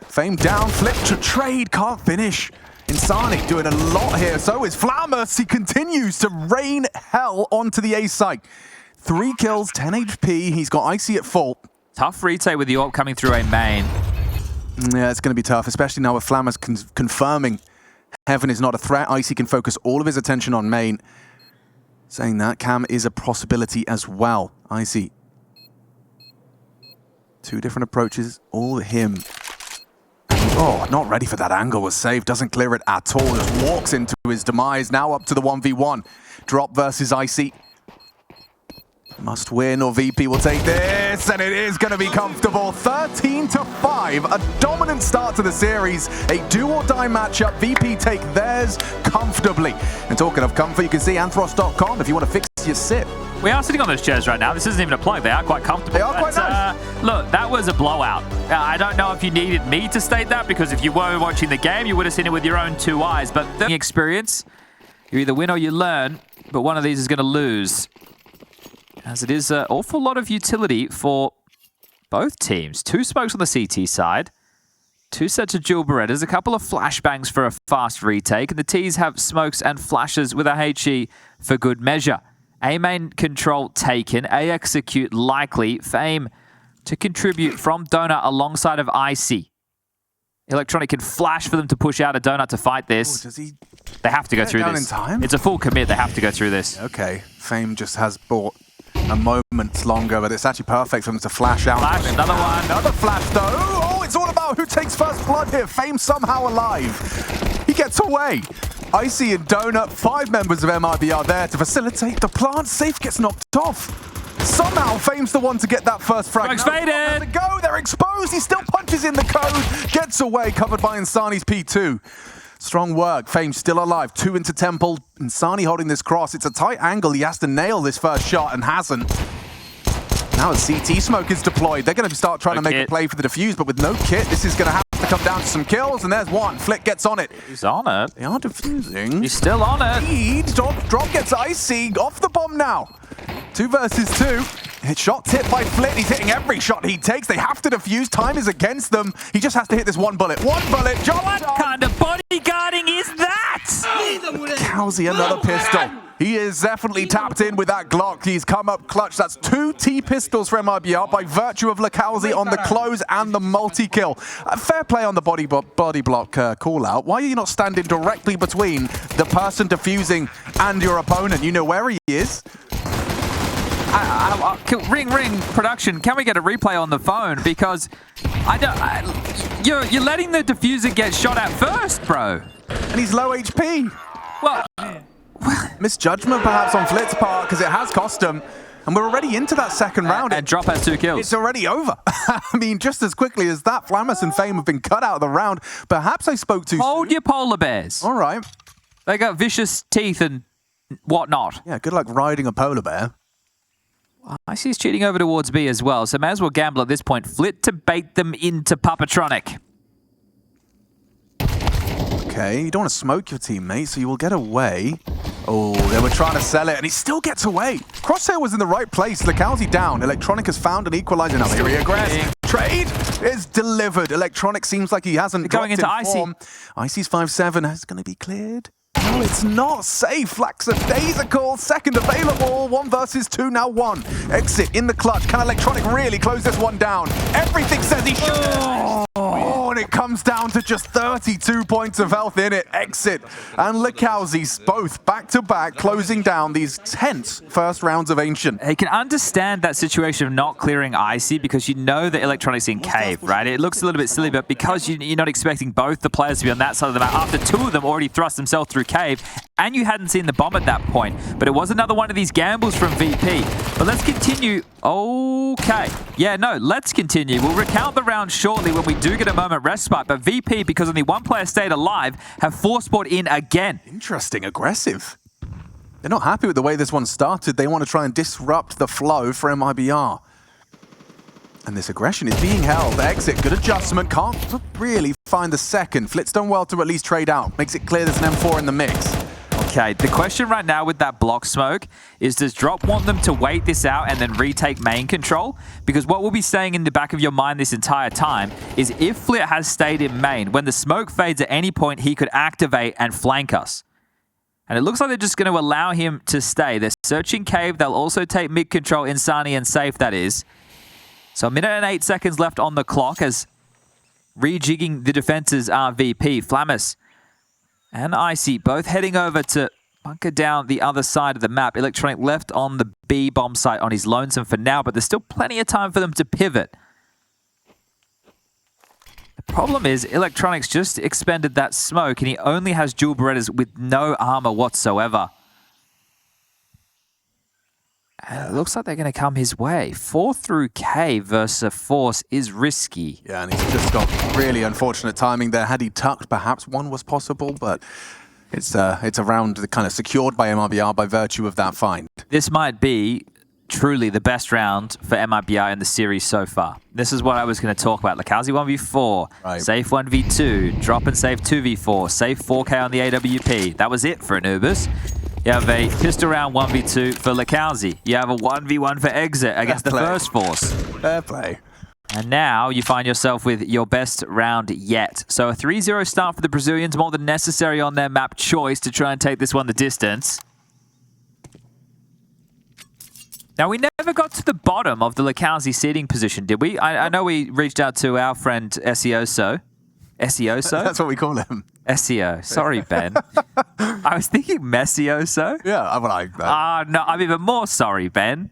Fame down, flip to trade, can't finish. Insani doing a lot here, so is Flammers. He continues to rain hell onto the A site. 3 kills, 10 HP, he's got Icy at full. Tough retake with the AWP coming through a main. Yeah, it's going to be tough, especially now with Flammers confirming Heaven is not a threat. Icy can focus all of his attention on main. Saying that, Cam is a possibility as well. Icy. 2 different approaches, all him. Oh, not ready for that angle, was saved, doesn't clear it at all, just walks into his demise, now up to the 1v1. Drop versus Icy. Must win or VP will take this, and it is going to be comfortable. 13-5, a dominant start to the series. A do-or-die matchup. VP take theirs comfortably. And talking of comfort, you can see Anthros.com if you want to fix your sit. We are sitting on those chairs right now. This isn't even a plug. They are quite comfortable. They are quite nice. Look, that was a blowout. I don't know if you needed me to state that, because if you were watching the game, you would have seen it with your own 2 eyes. But the experience, you either win or you learn, but one of these is going to lose. As it is an awful lot of utility for both teams. 2 smokes on the CT side, 2 sets of dual Berettas, a couple of flashbangs for a fast retake, and the Ts have smokes and flashes with a HE for good measure. A main control taken, A execute likely, Fame to contribute from Donut alongside of Icy. Electronic can flash for them to push out a Donut to fight this. Does he They have to go get through down this. in time? It's a full commit. They have to go through this. Okay, Fame just has bought a moment longer, but it's actually perfect for them to flash out. Flash, another one. Another flash though. Oh, it's all about who takes first blood here. Fame somehow alive. He gets away. Icy and Donut, 5 members of MIBR there to facilitate the plant. Safe gets knocked off. Somehow Fame's the one to get that first frag. Strikes Now, faded. there they go. They're exposed. He still punches in the code. Gets away, covered by Insani's P2. Strong work. Fame still alive. 2 into Temple. Insani holding this cross. It's a tight angle. He has to nail this first shot and hasn't. Now a CT smoke is deployed. They're going to start trying to make a play for the defuse, but with no kit, this is going to have to come down to some kills, and there's one. Flick gets on it. He's on it. They are defusing. He's still on it. Lead. Drop gets Icy off the bomb now. 2 versus 2. Hit shot hit by Flit. He's hitting every shot he takes. They have to defuse. Time is against them. He just has to hit this 1 bullet. 1 bullet. What kind of bodyguarding is that? Lucaozy, another pistol. He is definitely tapped in with that Glock. He's come up clutch. That's 2 T-pistols for MIBR by virtue of Lucaozy on the close and the multi-kill. Fair play on the body block call-out. Why are you not standing directly between the person defusing and your opponent? You know where he is. Ring production, can we get a replay on the phone? Because you're letting the diffuser get shot at first, bro. And he's low HP. Well, Misjudgment perhaps on Flit's part, because it has cost him. And we're already into that second round. and Drop has 2 kills. It's already over. I mean, just as quickly as that, Flammers and Fame have been cut out of the round. Perhaps I spoke too Hold soon. your polar bears. All right. They got vicious teeth and whatnot. Yeah, good luck riding a polar bear. I see he's cheating over towards B as well, so may as well gamble at this point. Flit to bait them into Papatronic. Okay, you don't want to smoke your teammate, so you will get away. Oh, they were trying to sell it, and he still gets away. Crosshair was in the right place. Lucaozy down. Electronic has found an equalizer. Now here he aggress. Trade is delivered. Electronic seems like he hasn't Going into dropped in Icy. form. Icy's 5-7. Is going to be cleared. No, it's not safe. Lackadaisical. Second available. 1 versus 2. Now 1. Exit in the clutch. Can Electronic really close this one down? Everything says he should. Oh, and and it comes down to just 32 points of health in it. Exit and Lucaozy both back-to-back closing down these tense first rounds of Ancient. You can understand that situation of not clearing Icy because you know the electronics in cave, right? It looks a little bit silly, but because you're not expecting both the players to be on that side of the map after two of them already thrust themselves through cave, and you hadn't seen the bomb at that point. But it was another one of these gambles from VP. But let's continue. Okay. Yeah, no, let's continue. We'll recount the round shortly when we do get a moment respite. But VP, because only one player stayed alive, have force-bought in again. Interesting, aggressive. They're not happy with the way this one started. They want to try and disrupt the flow for MIBR. And this aggression is being held. Exit, good adjustment. Can't really find the second. Flit's done well to at least trade out. Makes it clear there's an M4 in the mix. Okay, the question right now with that block smoke is, does Drop want them to wait this out and then retake main control? Because what will be staying in the back of your mind this entire time is if Flit has stayed in main, when the smoke fades at any point, he could activate and flank us. And it looks like they're just going to allow him to stay. They're searching cave. They'll also take mid control, Insani and safe, that is. So a minute and 8 seconds left on the clock as rejigging the defenses are VP. Flamus and Icy both heading over to bunker down the other side of the map. Electronic left on the B bomb site on his lonesome for now, but there's still plenty of time for them to pivot. The problem is Electronics just expended that smoke and he only has dual Berettas with no armor whatsoever. And it looks like they're going to come his way. 4 through K versus Force is risky. Yeah, and he's just got really unfortunate timing there. Had he tucked, perhaps one was possible, but it's a round that kind of secured by MIBR by virtue of that find. This might be truly the best round for MIBR in the series so far. This is what I was going to talk about. Lucaozy 1v4, right. safe 1v2, drop and save 2v4, save 4K on the AWP. That was it for Anubis. You have a pistol round 1v2 for Lucaozy. You have a 1v1 for Exit against the first Force. Fair play. And now you find yourself with your best round yet. So a 3-0 start for the Brazilians, more than necessary on their map choice to try and take this one the distance. Now, we never got to the bottom of the Lucaozy seating position, did we? I know we reached out to our friend Esioso. Esioso? That's what we call him. SEO. Sorry, Ben. I was thinking Messioso. Yeah, I'm like that. No, I'm even more sorry, Ben.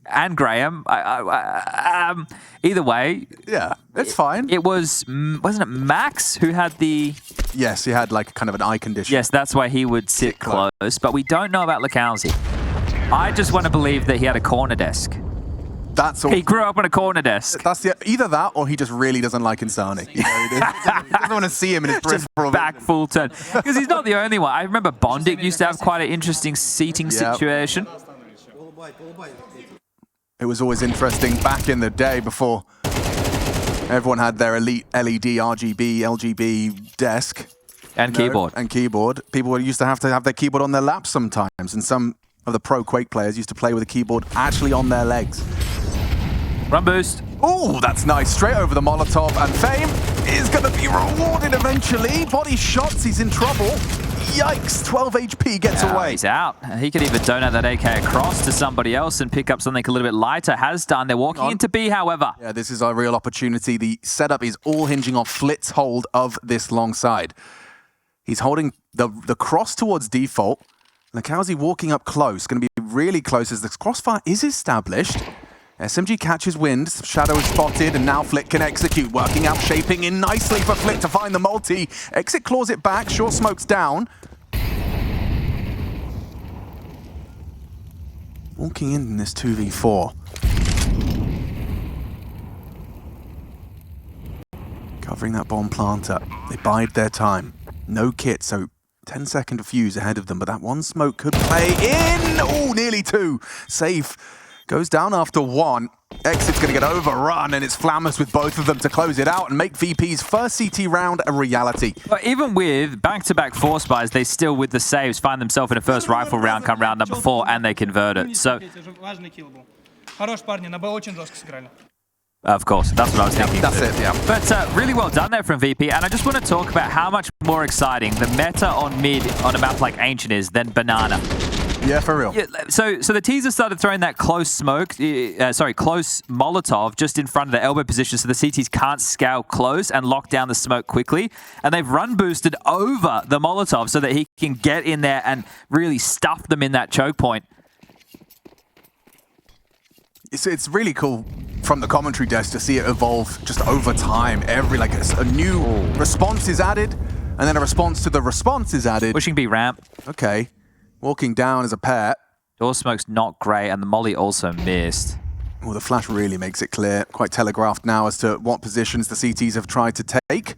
And Graham. Either way. Yeah, it's fine. It was, wasn't it Max who had the... Yes, he had like kind of an eye condition. Yes, that's why he would sit close. But we don't know about Lucaozy. I just want to believe that he had a corner desk. That's all. He grew up on a corner desk. That's either that or he just really doesn't like Insani. You know, he doesn't want to see him in his peripheral. Back full turn. Because he's not the only one. I remember Bondic used to have quite an interesting seating situation. It was always interesting back in the day before everyone had their elite LED, RGB, LGB desk. And keyboard. And keyboard. People used to have their keyboard on their laps sometimes, and some of the pro Quake players used to play with a keyboard actually on their legs. Run boost. Oh, that's nice. Straight over the Molotov, and Fame is going to be rewarded eventually. Body shots, he's in trouble. Yikes, 12 HP gets away. He's out. He could even donate that AK across to somebody else and pick up something a little bit lighter. Has done. They're walking into B, however. Yeah, this is our real opportunity. The setup is all hinging off Flit's hold of this long side. He's holding the cross towards default. Lucaozy walking up close, going to be really close as this crossfire is established. SMG catches wind, Shadow is spotted, and now Flit can execute, working out, shaping in nicely for Flit to find the multi. Exit claws it back, short smoke's down. Walking in this 2v4. Covering that bomb planter. They bide their time. No kit, so 10-second defuse ahead of them, but that one smoke could play in. Oh, nearly two. Safe. Goes down after one. Exit's going to get overrun, and it's Flamus with both of them to close it out and make VP's first CT round a reality. But even with back-to-back force buys, they still, with the saves, find themselves in a first rifle round come round number 4, and they convert it. So, of course, that's what I was thinking. That's it, yeah. But really well done there from VP, and I just want to talk about how much more exciting the meta on mid on a map like Ancient is than Banana. Yeah, for real. Yeah, so the teaser started throwing that close smoke, close Molotov just in front of the elbow position so the CTs can't scale close and lock down the smoke quickly. And they've run boosted over the Molotov so that he can get in there and really stuff them in that choke point. It's really cool from the commentary desk to see it evolve just over time. Every, like, a new response is added, and then a response to the response is added. Pushing B ramp. Okay. Walking down as a pair. Door smoke's not great, and the molly also missed. Well, the flash really makes it clear, quite telegraphed now as to what positions the CTs have tried to take.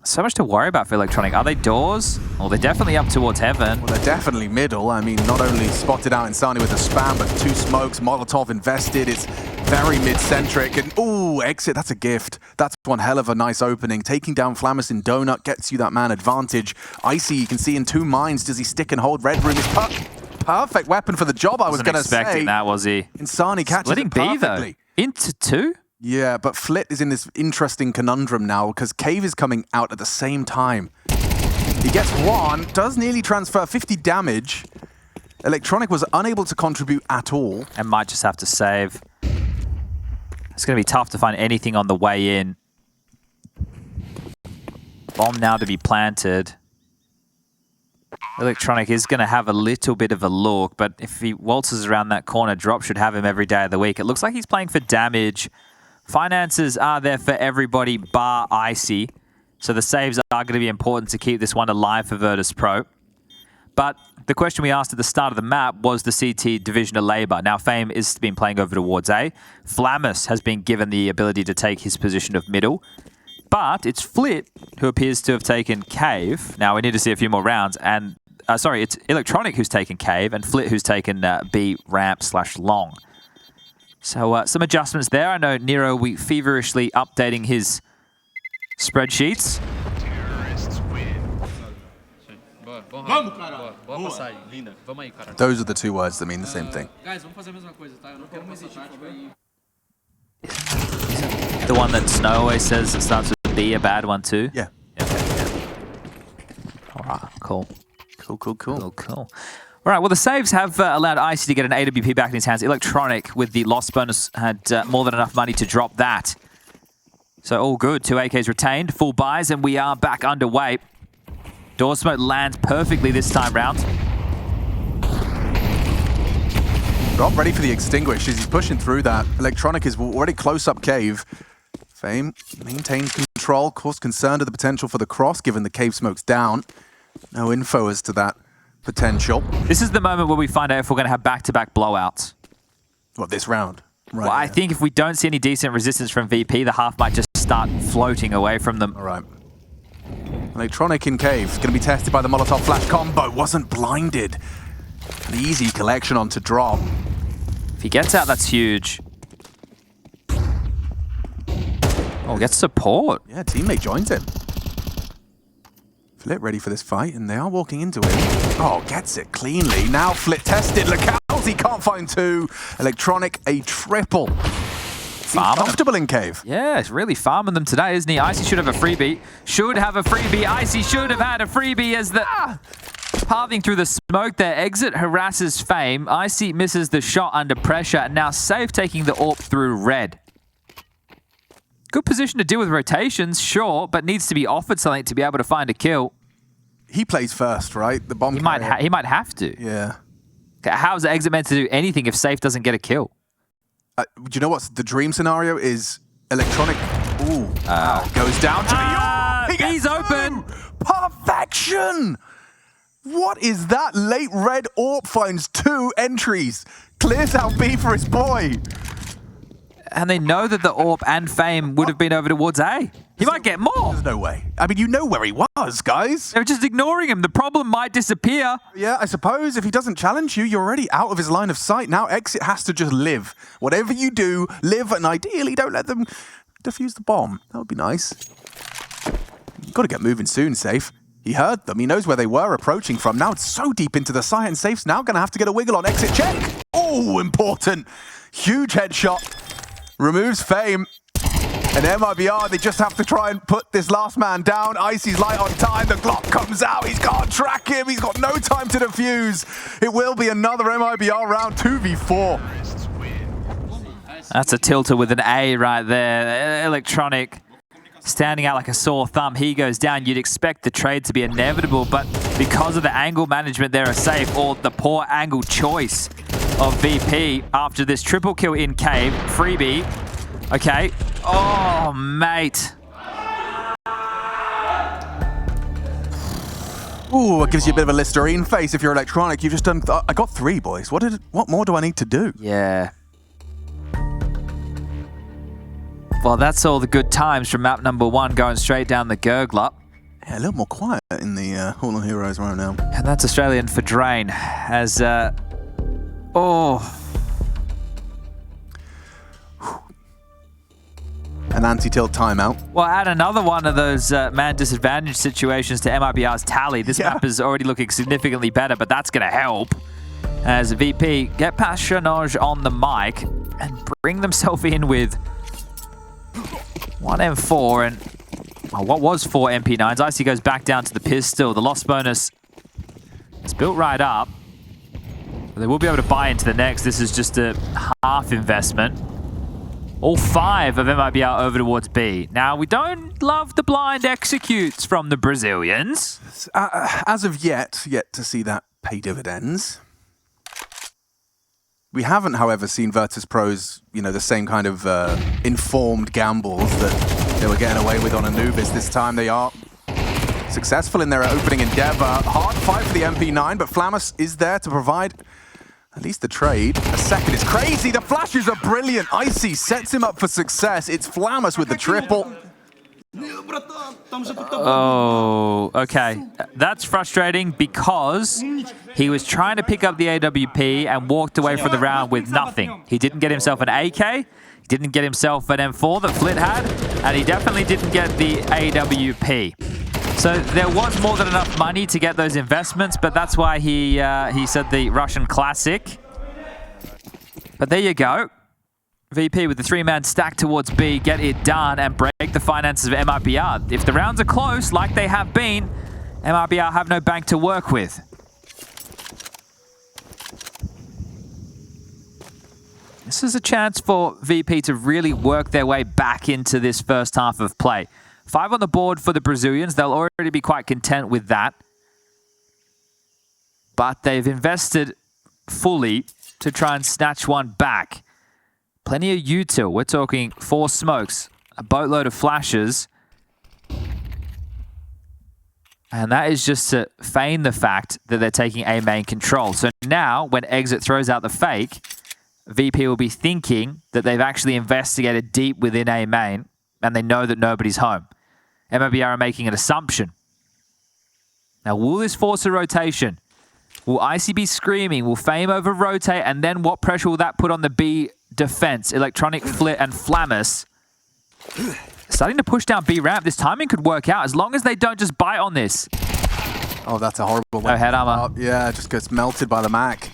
So much to worry about for Electronic. Are they doors? Well, they're definitely up towards heaven. Well, they're definitely middle. I mean, not only spotted out Insani with a spam, but 2 smokes, Molotov invested. It's very mid-centric. And, ooh, exit, that's a gift. That's one hell of a nice opening. Taking down Flammus in Donut gets you that man advantage. Icy, you can see in 2 minds. Does he stick and hold? Red Room is perfect weapon for the job, I was going to say. Wasn't expecting that, was he? Insani catches Splitting it perfectly. B, though. Into 2? Yeah, but Flit is in this interesting conundrum now because Cave is coming out at the same time. He gets 1, does nearly transfer 50 damage. Electronic was unable to contribute at all. And might just have to save. It's going to be tough to find anything on the way in. Bomb now to be planted. Electronic is going to have a little bit of a look, but if he waltzes around that corner, Drop should have him every day of the week. It looks like he's playing for damage. Finances are there for everybody bar Icy, so the saves are going to be important to keep this one alive for Virtus.pro. But the question we asked at the start of the map was the CT Division of Labour. Now, Fame is been playing over towards A. Flammus has been given the ability to take his position of middle. But it's Flit who appears to have taken Cave. Now, we need to see a few more rounds. And it's Electronic who's taken Cave and Flit who's taken B ramp/long. So some adjustments there. I know Nero feverishly updating his spreadsheets. Terrorists win. Those are the 2 words that mean the same thing. The one that Snow always says it starts with B, a bad one too? Yeah. All right, cool. Cool. All right, well, the saves have allowed Icy to get an AWP back in his hands. Electronic, with the loss bonus, had more than enough money to drop that. So all good. 2 AKs retained, full buys, and we are back underway. Door smoke lands perfectly this time round. Drop ready for the extinguish as he's pushing through that. Electronic is already close up Cave. Fame maintains control, cause concerned of the potential for the cross, given the Cave smoke's down. No info as to that potential. This is the moment where we find out if we're going to have back-to-back blowouts. What, this round? Right. Well, I think if we don't see any decent resistance from VP, the half might just start floating away from them. All right. Electronic in Cave, going to be tested by the Molotov flash combo. Wasn't blinded. An easy collection onto Drop. If he gets out, that's huge. Oh, gets support. Yeah, teammate joins him. Flit ready for this fight, and they are walking into it. Oh, gets it cleanly. Now Flit tested. Lucaozy can't find 2. Electronic, a triple. Comfortable in Cave. Yeah, it's really farming them today, isn't he? Icy should have a freebie. Icy should have had a freebie as the... Pathing through the smoke there. Exit harasses Fame. Icy misses the shot under pressure. And now Safe taking the AWP through red. Good position to deal with rotations, sure, but needs to be offered something to be able to find a kill. He plays first, right? The bomb. He might have to. Yeah. How's the Exit meant to do anything if Safe doesn't get a kill? Do you know what's the dream scenario is? Electronic. Ooh. Goes down to the AWP. He's open. Perfection. What is that? Late red AWP finds 2 entries. Clears out B for his boy. And they know that the AWP and Fame would have been over towards A. He might get more. There's no way. I mean, you know where he was, guys. They're just ignoring him. The problem might disappear. Yeah, I suppose if he doesn't challenge you, you're already out of his line of sight. Now Exit has to just live. Whatever you do, live, and ideally don't let them defuse the bomb. That would be nice. You've got to get moving soon, Safe. He heard them. He knows where they were approaching from. Now it's so deep into the site, and Safe's now going to have to get a wiggle on Exit check. Oh, important. Huge headshot. Removes Fame. And MIBR, they just have to try and put this last man down. Icy's light on time. The Glock comes out. He's got to track him. He's got no time to defuse. It will be another MIBR round 2v4. That's a tilter with an A right there. Electronic standing out like a sore thumb. He goes down. You'd expect the trade to be inevitable, but because of the angle management, they're a safe, or the poor angle choice of VP after this triple kill in cave. Freebie. Okay. Oh, mate. Ooh, it gives you a bit of a Listerine face if you're Electronic. You've just done... I got 3, boys. What more do I need to do? Yeah. Well, that's all the good times from map number 1 going straight down the gurgler. Yeah, a little more quiet in the Hall of Heroes right now. And that's Australian for Drain as... An anti-tilt timeout. Well, add another one of those man disadvantage situations to MIBR's tally. This map is already looking significantly better, but that's going to help. As VP get past Chanage on the mic and bring themselves in with 1 M4 and what was 4 MP9s. Icy goes back down to the pistol. The loss bonus is built right up. They will be able to buy into the next. This is just a half investment. All 5 of MIBR over towards B. Now, we don't love the blind executes from the Brazilians. As of yet to see that pay dividends. We haven't, however, seen Virtus.pro's, the same kind of informed gambles that they were getting away with on Anubis. This time they are successful in their opening endeavor. Hard fight for the MP9, but Flamus is there to provide at least the trade. A second is crazy. The flashes are brilliant. Icy sets him up for success. It's Flamus with the triple. Oh, okay. That's frustrating because he was trying to pick up the AWP and walked away from the round with nothing. He didn't get himself an AK, he didn't get himself an M4 that Flit had, and he definitely didn't get the AWP. So there was more than enough money to get those investments, but that's why he said the Russian classic. But there you go. VP with the 3-man stack towards B, get it done and break the finances of MIBR. If the rounds are close, like they have been, MIBR have no bank to work with. This is a chance for VP to really work their way back into this first half of play. 5 on the board for the Brazilians. They'll already be quite content with that. But they've invested fully to try and snatch one back. Plenty of util. We're talking 4 smokes, a boatload of flashes. And that is just to feign the fact that they're taking A main control. So now, when Exit throws out the fake, VP will be thinking that they've actually investigated deep within A main, and they know that nobody's home. MIBR are making an assumption. Now, will this force a rotation? Will Icy be screaming? Will Fame over rotate? And then what pressure will that put on the B defense? Electronic, Flit, and Flamus starting to push down B ramp. This timing could work out as long as they don't just bite on this. Oh, that's a horrible one. No head armor. Yeah, it just gets melted by the Mac.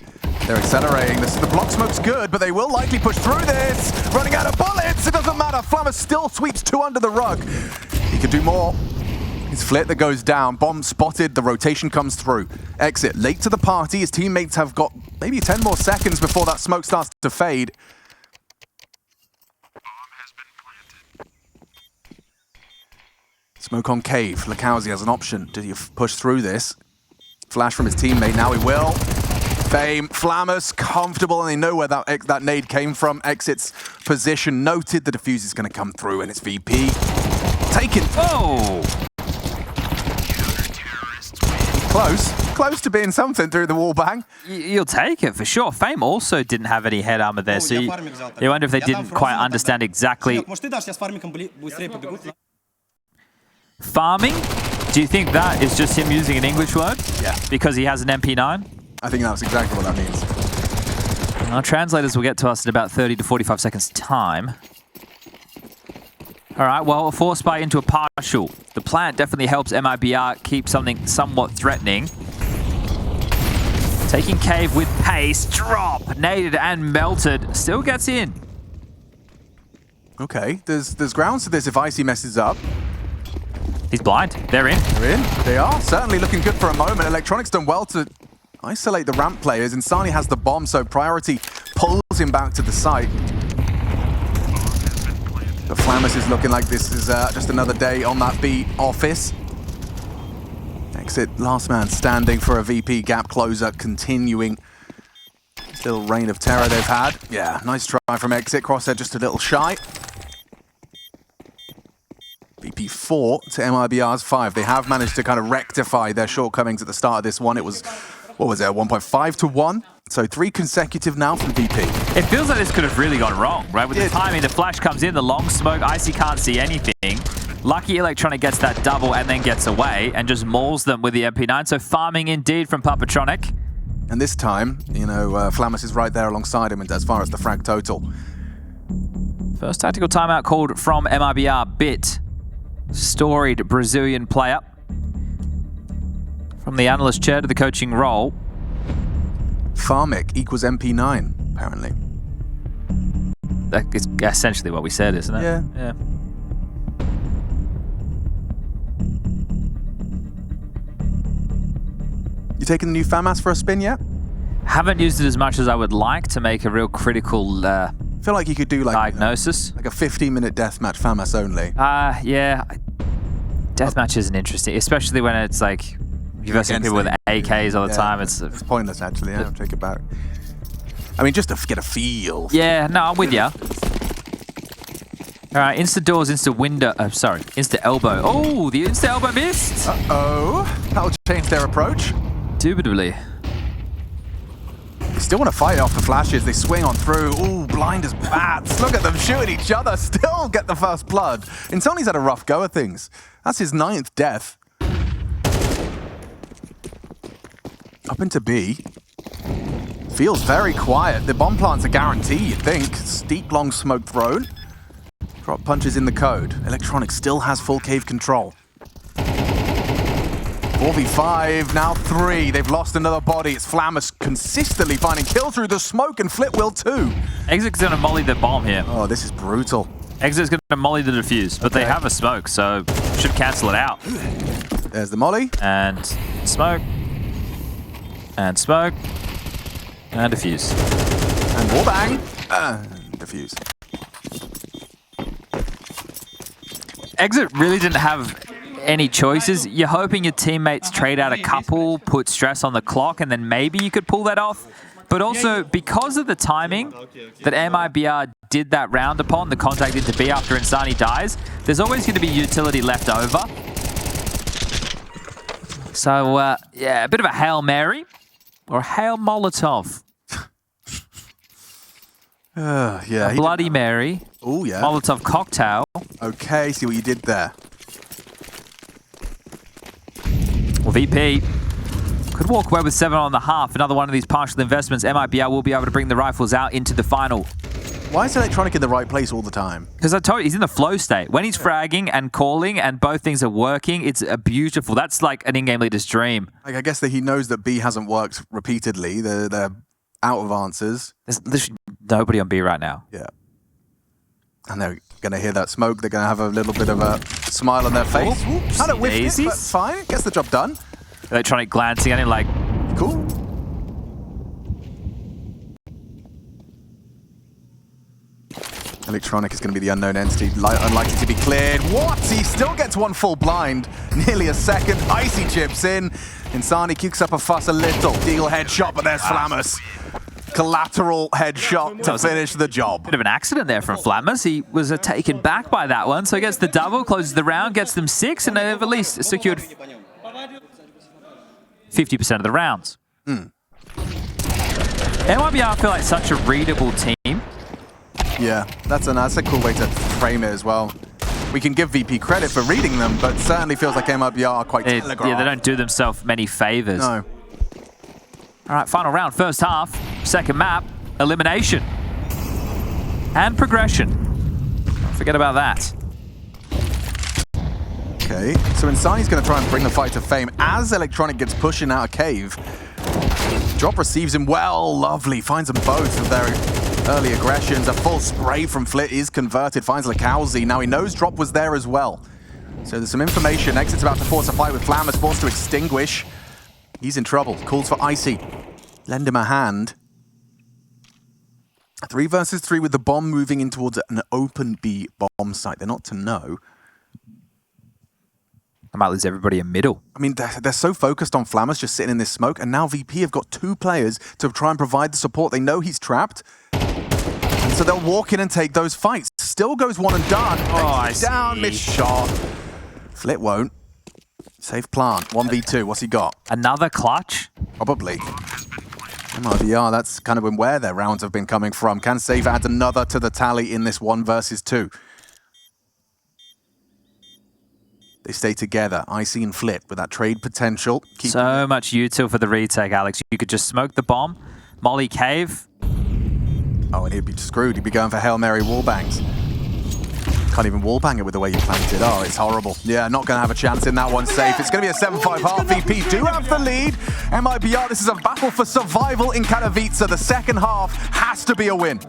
They're accelerating. The block smoke's good, but they will likely push through this. Running out of bullets. It doesn't matter. Flamus still sweeps 2 under the rug. He could do more. It's Flit that goes down. Bomb spotted. The rotation comes through. Exit late to the party. His teammates have got maybe 10 more seconds before that smoke starts to fade. Smoke on cave. Lucaozy has an option. Did he push through this? Flash from his teammate. Now he will. Fame. Flamus comfortable, and they know where that nade came from. Exit's position noted. The defuse is going to come through, and it's VP. Taken. Oh! Close to being something through the wall bang. You'll take it for sure. Fame also didn't have any head armor there, so you wonder if they didn't quite understand exactly. Farming? Do you think that is just him using an English word? Yeah. Because he has an MP9? I think that's exactly what that means. Our translators will get to us in about 30 to 45 seconds time. All right, well, a force buy into a partial. The plant definitely helps MIBR keep something somewhat threatening. Taking cave with pace, drop, naded and melted, still gets in. Okay, there's grounds to this if Icy messes up. He's blind. They're in. They're in. They are certainly looking good for a moment. Electronics done well to isolate the ramp players. Insani has the bomb, so priority pulls him back to the site. But Flammus is looking like this is just another day on that B office. Exit, last man standing for a VP gap closer, continuing. This little reign of terror they've had. Yeah, nice try from Exit. Crosshair just a little shy. VP 4 to MIBR's 5. They have managed to kind of rectify their shortcomings at the start of this one. It was, what was it, 1.5 to 1? So 3 consecutive now from VP. It feels like this could have really gone wrong, right? With the timing, the flash comes in, the long smoke, Icy can't see anything. Lucky Electronic gets that double and then gets away and just mauls them with the MP9. So farming indeed from Papatronic. And this time, you know, Flammus is right there alongside him as far as the frag total. First tactical timeout called from MIBR. Bit, storied Brazilian player. From the analyst chair to the coaching role. Farmic equals MP9, apparently. That is essentially what we said, isn't it? Yeah. You taking the new FAMAS for a spin yet? Haven't used it as much as I would like to make a real critical I feel like you could do like diagnosis. Like a 15-minute deathmatch FAMAS only. Yeah. Deathmatch isn't interesting, especially when it's like you're versing people with AKs all the time. It's pointless, actually. Yeah, take it back. I mean, just to get a feel. Yeah, no, I'm with you. All right, insta doors, insta window. Sorry, insta elbow. Oh, the insta elbow missed. Uh-oh. That'll change their approach. Indubitably. They still want to fight off the flashes. They swing on through. Ooh, blind as bats. Look at them shooting each other. Still get the first blood. Insani's had a rough go of things. That's his 9th death. Up into B. Feels very quiet. The bomb plant's a guarantee, you'd think. Steep, long smoke thrown. Drop punches in the code. Electronic still has full cave control. 4v5, now 3. They've lost another body. It's Flammus consistently finding kill through the smoke and Flip will too. Exit's going to molly the bomb here. Oh, this is brutal. Exit's going to molly the defuse, but they have a smoke, so should cancel it out. There's the molly. And smoke. And smoke. And defuse. And wallbang. Defuse. Exit really didn't have any choices. You're hoping your teammates trade out a couple, put stress on the clock, and then maybe you could pull that off. But also, because of the timing that MIBR did that round upon, the contact into B after Insani dies, there's always going to be utility left over. So, yeah, a bit of a Hail Mary or a Hail Molotov. Yeah. A Bloody Mary. Oh, yeah. Molotov cocktail. Okay, see what you did there. Well, VP could walk away with 7.5. Another one of these partial investments. MIBR will be able to bring the rifles out into the final. Why is Electronic in the right place all the time? Because I told you, he's in the flow state. When he's fragging and calling and both things are working, it's beautiful. That's like an in-game leader's dream. Like, I guess that he knows that B hasn't worked repeatedly. They're out of answers. There's literally nobody on B right now. Yeah. And they're going to hear that smoke. They're going to have a little bit of a smile on their face. Kind of whiffed it, but fine. Gets the job done. Electronic glancing at him like, cool. Electronic is going to be the unknown entity, unlikely to be cleared. What? He still gets one full blind. Nearly a second. Icy chips in. Insani kicks up a fuss a little. Deal headshot, but there's Flammus. Collateral headshot to finish the job. bit of an accident there from Flammus. He was taken back by that one, so he gets the double, closes the round, gets them 6, and they've at least secured 50% of the rounds. MIBR feel like such a readable team. Yeah, that's a cool way to frame it as well. We can give VP credit for reading them, but certainly feels like MIBR are quite telegraphed. Yeah, they don't do themselves many favors. No. All right, final round, first half, second map, elimination. And progression. Don't forget about that. Okay, so Insani's going to try and bring the fight to fame as Electronic gets pushing out a cave. Drop receives him well, lovely, finds them both. They're Early aggressions, a full spray from Flit is converted, finds Lucaozy. Now he knows Drop was there as well. So there's some information. Exit's about to force a fight with Flammers, forced to extinguish. He's in trouble. Calls for Icy. Lend him a hand. 3 versus 3 with the bomb moving in towards an open B bomb site. They're not to know. I might lose everybody in middle. I mean, they're so focused on Flammers just sitting in this smoke, and now VP have got 2 players to try and provide the support. They know he's trapped, and so they'll walk in and take those fights. Still goes one and done. I Down, see. missed shot. Flit won't. Safe plant, 1v2. What's he got? Another clutch? Probably. MIBR, that's kind of where their rounds have been coming from. Can Save add another to the tally in this 1 versus 2? They stay together, Icy and Flit, with that trade potential. So much util for the retake, Alex. You could just smoke the bomb, molly cave. Oh, and he'd be screwed. He'd be going for Hail Mary wallbangs. Can't even wallbang it with the way you planted. Oh, it's horrible. Yeah, not going to have a chance in that one. Safe. It's going to be a 7-5 half. VP do have the lead. MIBR, this is a battle for survival in Katowice. The second half has to be a win.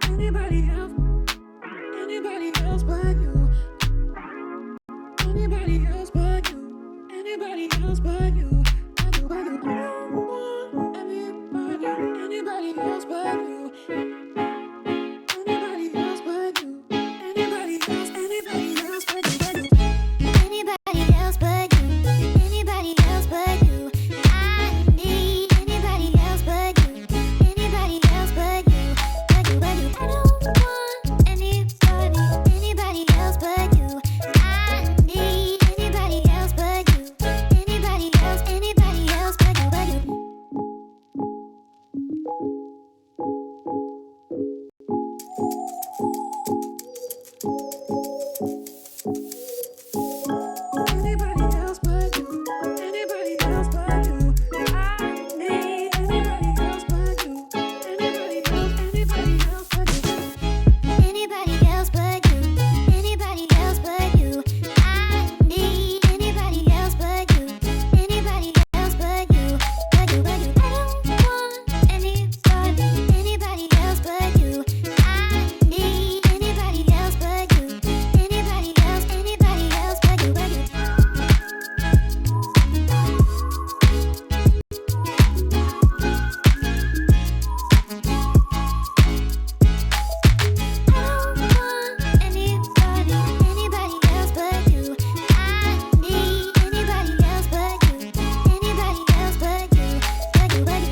Anybody else but you. Anybody else but you. Anybody else but you. Anybody else but you. Anybody else but you. Anybody else but you. Anybody else but you. Anybody else but you. I need anybody else but you. Anybody else but you. But you. I don't want anybody else but you. I need anybody else but you. Anybody else but you. But you. Anybody else but you. Anybody else but you. I need anybody else but you. Anybody else but you. Anybody else but you. Anybody else but you. I need anybody else but you. Anybody else but you. But you. I don't want anybody else but you. I need anybody else but you. Anybody else but you. But you. Anybody else but you. I need anybody else but you. Anybody else but you. But you.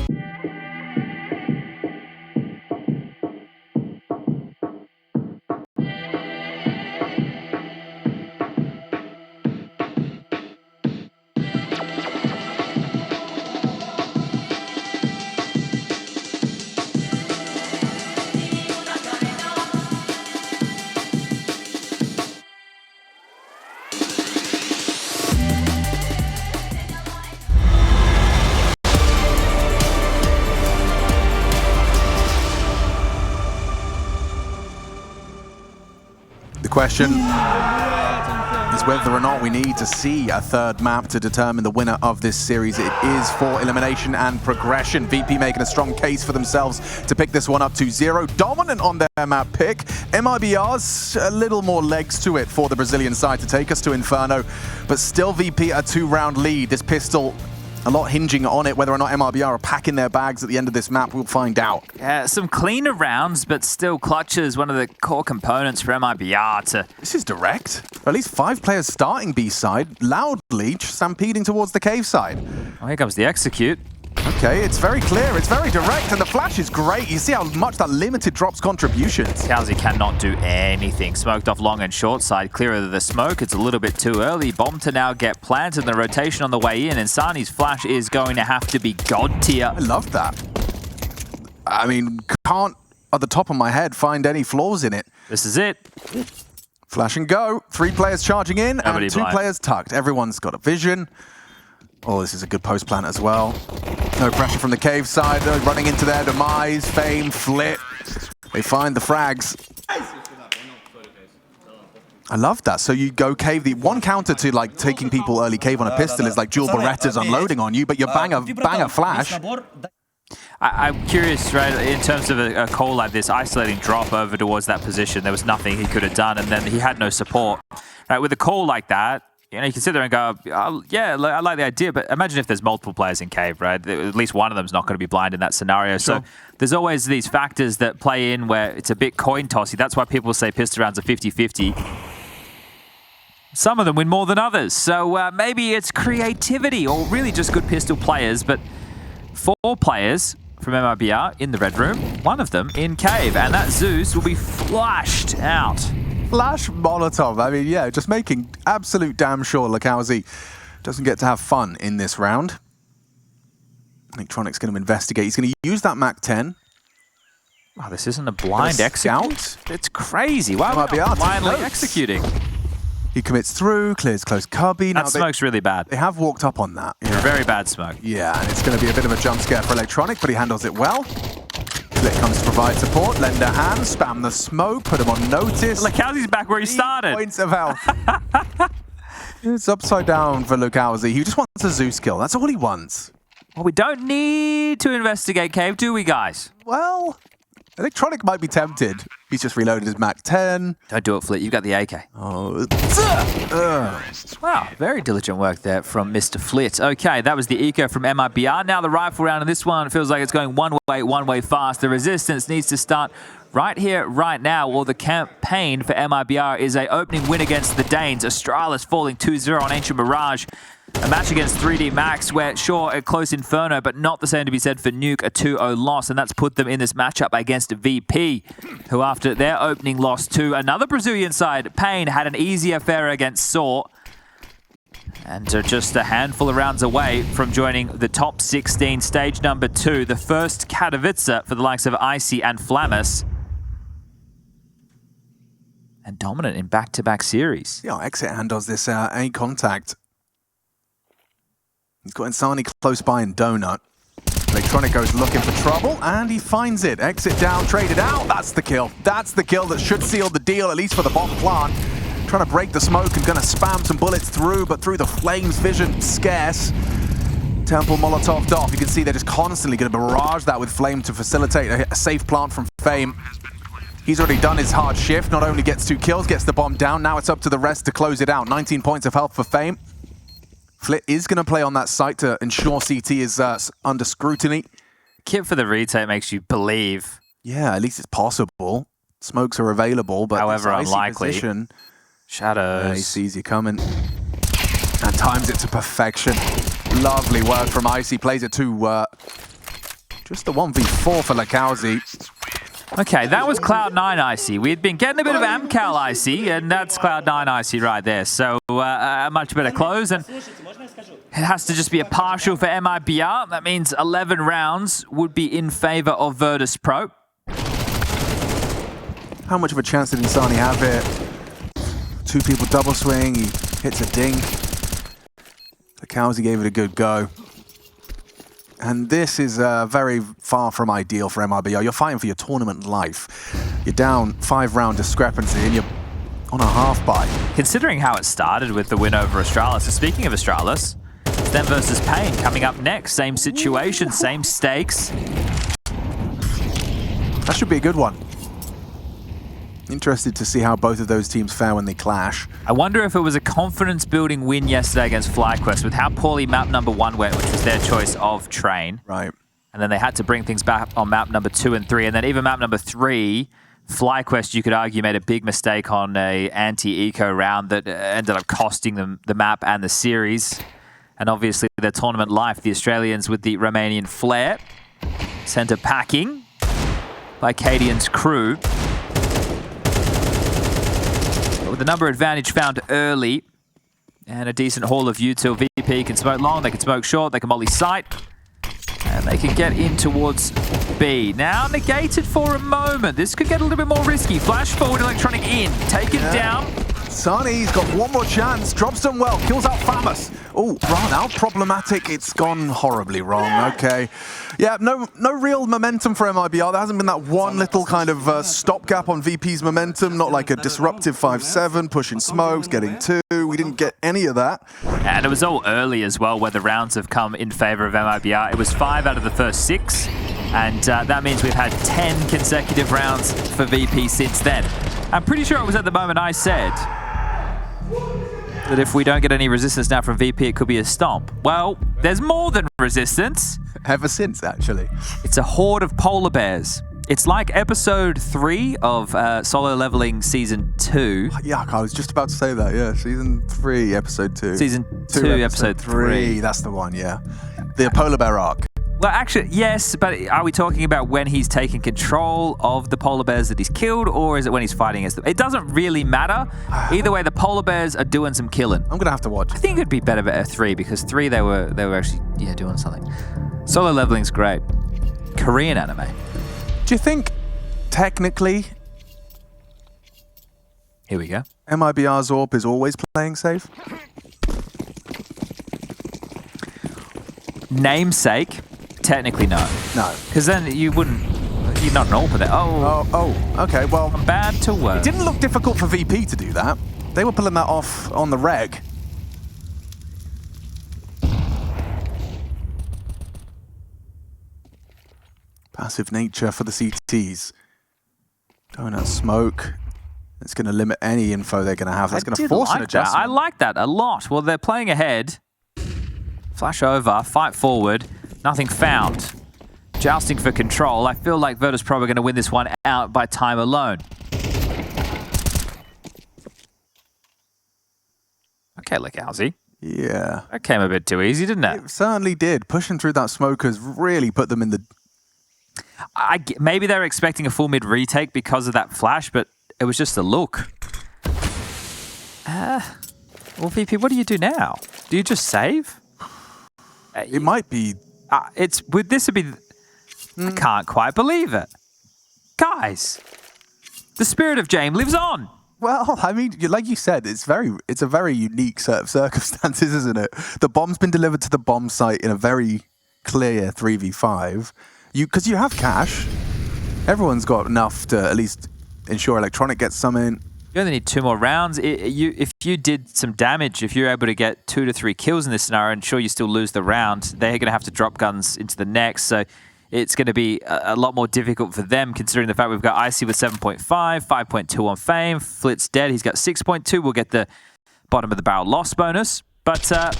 The question, is whether or not we need to see a third map to determine the winner of this series. It is for elimination and progression. VP making a strong case for themselves to pick this one up 2-0. Dominant on their map pick. MIBR's a little more legs to it for the Brazilian side to take us to Inferno, but still VP a 2-round lead. This pistol, a lot hinging on it. Whether or not MIBR are packing their bags at the end of this map, we'll find out. Yeah, some cleaner rounds, but still clutches, one of the core components for MIBR to... This is direct. At least 5 players starting B side, loudly stampeding towards the cave side. Oh, here comes the execute. Okay, it's very clear, it's very direct, and the flash is great. You see how much that limited drops contributions. Lucaozy cannot do anything. Smoked off long and short side, clear of the smoke. It's a little bit too early. Bomb to now get planted, the rotation on the way in, and Sani's flash is going to have to be god tier. I love that. I mean, can't, at the top of my head, find any flaws in it. This is it. Flash and go. 3 players charging in, Nobody and 2 blind. players tucked. Everyone's got a vision. Oh, this is a good post plant as well. No pressure from the cave side. They're running into their demise. Fame, Flit. They find the frags. I love that. So you go cave. The one counter to like taking people early cave on a pistol is like dual Berettas unloading on you, but you bang a flash. I'm curious, right, in terms of a call like this, isolating drop over towards that position, there was nothing he could have done, and then he had no support. Right, with a call like that, you know, you can sit there and go, oh, yeah, I like the idea, but imagine if there's multiple players in cave, right? At least one of them's not going to be blind in that scenario. So Sure. there's always these factors that play in where it's a bit coin tossy. That's why people say pistol rounds are 50-50. Some of them win more than others. So maybe it's creativity or really just good pistol players, but 4 players from MIBR in the red room, one of them in cave, and that Zeus will be flushed out. Flash Molotov. I mean, yeah, just making absolute damn sure Lucaozy doesn't get to have fun in this round. Electronic's going to investigate. He's going to use that Mac 10. Oh, this isn't a blind Scout? execute. It's crazy. Why am I MIBR blindly notes. executing? He commits through, clears close cubby. That smoke's really bad. They have walked up on that. Yeah. Very bad smoke. Yeah, and it's going to be a bit of a jump scare for Electronic, but he handles it well. Flick comes to provide support, lend a hand, spam the smoke, put him on notice. Lucaozy's back where he 3 started. points of health. It's upside down for Lucaozy. He just wants a Zeus kill. That's all he wants. Well, we don't need to investigate cave, do we, guys? Well, Electronic might be tempted. He's just reloaded his Mac 10. Don't do it, Flit. You've got the AK. Oh, Wow, very diligent work there from Mr. Flit. Okay, that was the eco from MIBR. Now the rifle round in this one feels like it's going one way fast. The resistance needs to start right here, right now, or the campaign for MIBR is a opening win against the Danes. Astralis falling 2-0 on Ancient Mirage. A match against 3D Max where, sure, a close Inferno, but not the same to be said for Nuke, a 2-0 loss, and that's put them in this matchup against VP, who after their opening loss to another Brazilian side, Pain, had an easy affair against Saw, and are just a handful of rounds away from joining the top 16, stage number 2, the first Katowice for the likes of Icy and Flammus, and dominant in back-to-back series. yeah, Exit handles this A contact. He's got Insani close by in Donut. Electronic goes looking for trouble, and he finds it. Exit down, traded out. That's the kill. That's the kill that should seal the deal, at least for the bomb plant. Trying to break the smoke and going to spam some bullets through, but through the flames, vision scarce. Temple Molotov'd off. You can see they're just constantly going to barrage that with Flame to facilitate a safe plant from Fame. He's already done his hard shift. Not only gets 2 kills, gets the bomb down. Now it's up to the rest to close it out. 19 points of health for Fame. Flit is going to play on that site to ensure CT is under scrutiny. Kit for the retake makes you believe. Yeah, at least it's possible. Smokes are available, but however this icy unlikely. Position, Shadows. he sees you coming. And times it to perfection. Lovely work from Icy. Plays it to just the 1v4 for Lucaozy. Okay, that was Cloud9 Icy. We'd been getting a bit of Amcal Icy, and that's Cloud9 Icy right there. So a much better close, and it has to just be a partial for MIBR. That means 11 rounds would be in favor of Virtus.pro. How much of a chance did Insani have here? 2 people double swing, he hits a dink. Lucaozy gave it a good go. And this is very far from ideal for MIBR. You're fighting for your tournament life. You're down 5-round discrepancy, and you're on a half buy. Considering how it started with the win over Astralis, so speaking of Astralis, it's them versus Pain coming up next. Same situation, same stakes. That should be a good one. Interested to see how both of those teams fare when they clash. I wonder if it was a confidence-building win yesterday against FlyQuest with how poorly map number 1 went, which was their choice of Train. Right. And then they had to bring things back on map number 2 and 3. And then even map number 3, FlyQuest, you could argue, made a big mistake on a anti-eco round that ended up costing them the map and the series. And obviously their tournament life, the Australians with the Romanian flair, sent a packing by Cadian's crew. But with the number advantage found early and a decent haul of util, VP can smoke long, they can smoke short, they can molly sight. And they can get in towards B. Now negated for a moment. This could get a little bit more risky. Flash forward, Electronic in. Taken down. Sani's got one more chance. Drops done well. Kills out Famous. Oh, run out. Problematic. It's gone horribly wrong. Okay. Yeah, no real momentum for MIBR. There hasn't been that one little kind of stopgap on VP's momentum. Not like a disruptive 5-7, pushing smokes, getting 2. We didn't get any of that. And it was all early as well, where the rounds have come in favor of MIBR. It was 5 out of the first 6. And that means we've had 10 consecutive rounds for VP since then. I'm pretty sure it was at the moment I said that if we don't get any resistance now from VP, it could be a stomp. Well, there's more than resistance. Ever since, actually. It's a horde of polar bears. It's like episode 3 of Solo Leveling Season 2. Yuck, I was just about to say that, yeah. Season 3, Episode 2. Season 2, Episode 3. That's the one, yeah. The polar bear arc. Well, actually, yes, but are we talking about when he's taking control of the polar bears that he's killed, or is it when he's fighting against them? It doesn't really matter. Either way, the polar bears are doing some killing. I'm going to have to watch. I think it'd be better at 3, because 3, they were actually, doing something. Solo Leveling's great. Korean anime. Do you think, technically, Here we go. MIBR Zorp is always playing safe? Namesake, technically no. No. Because then you're not an AWP there. Oh, okay, well, From bad to worse. it didn't look difficult for VP to do that. They were pulling that off on the reg. Passive nature for the CTs. Donut smoke. It's going to limit any info they're going to have. That's going to force an adjustment. I like that a lot. Well, they're playing ahead. Flash over, fight forward. Nothing found. Jousting for control. I feel like Virtus.pro are going to win this one out by time alone. Okay, Lucaozy. Yeah. That came a bit too easy, didn't it? It certainly did. Pushing through that smoke has really put them in the... Maybe they were expecting a full mid retake because of that flash, but it was just a look. Well, VP, what do you do now? Do you just save? It might be... This would be... I can't quite believe it. Guys, the spirit of James lives on. Well, I mean, like you said, it's a very unique set of circumstances, isn't it? The bomb's been delivered to the bomb site in a very clear 3v5. Because you have cash. Everyone's got enough to at least ensure Electronic gets some in. You only need 2 more rounds. If you did some damage, if you're able to get 2 to 3 kills in this scenario, and sure, you still lose the round, they're going to have to drop guns into the next. So it's going to be a lot more difficult for them, considering the fact we've got Icy with 7.5, 5.2 on Fame. Flit's dead. He's got 6.2. We'll get the bottom of the barrel loss bonus. But I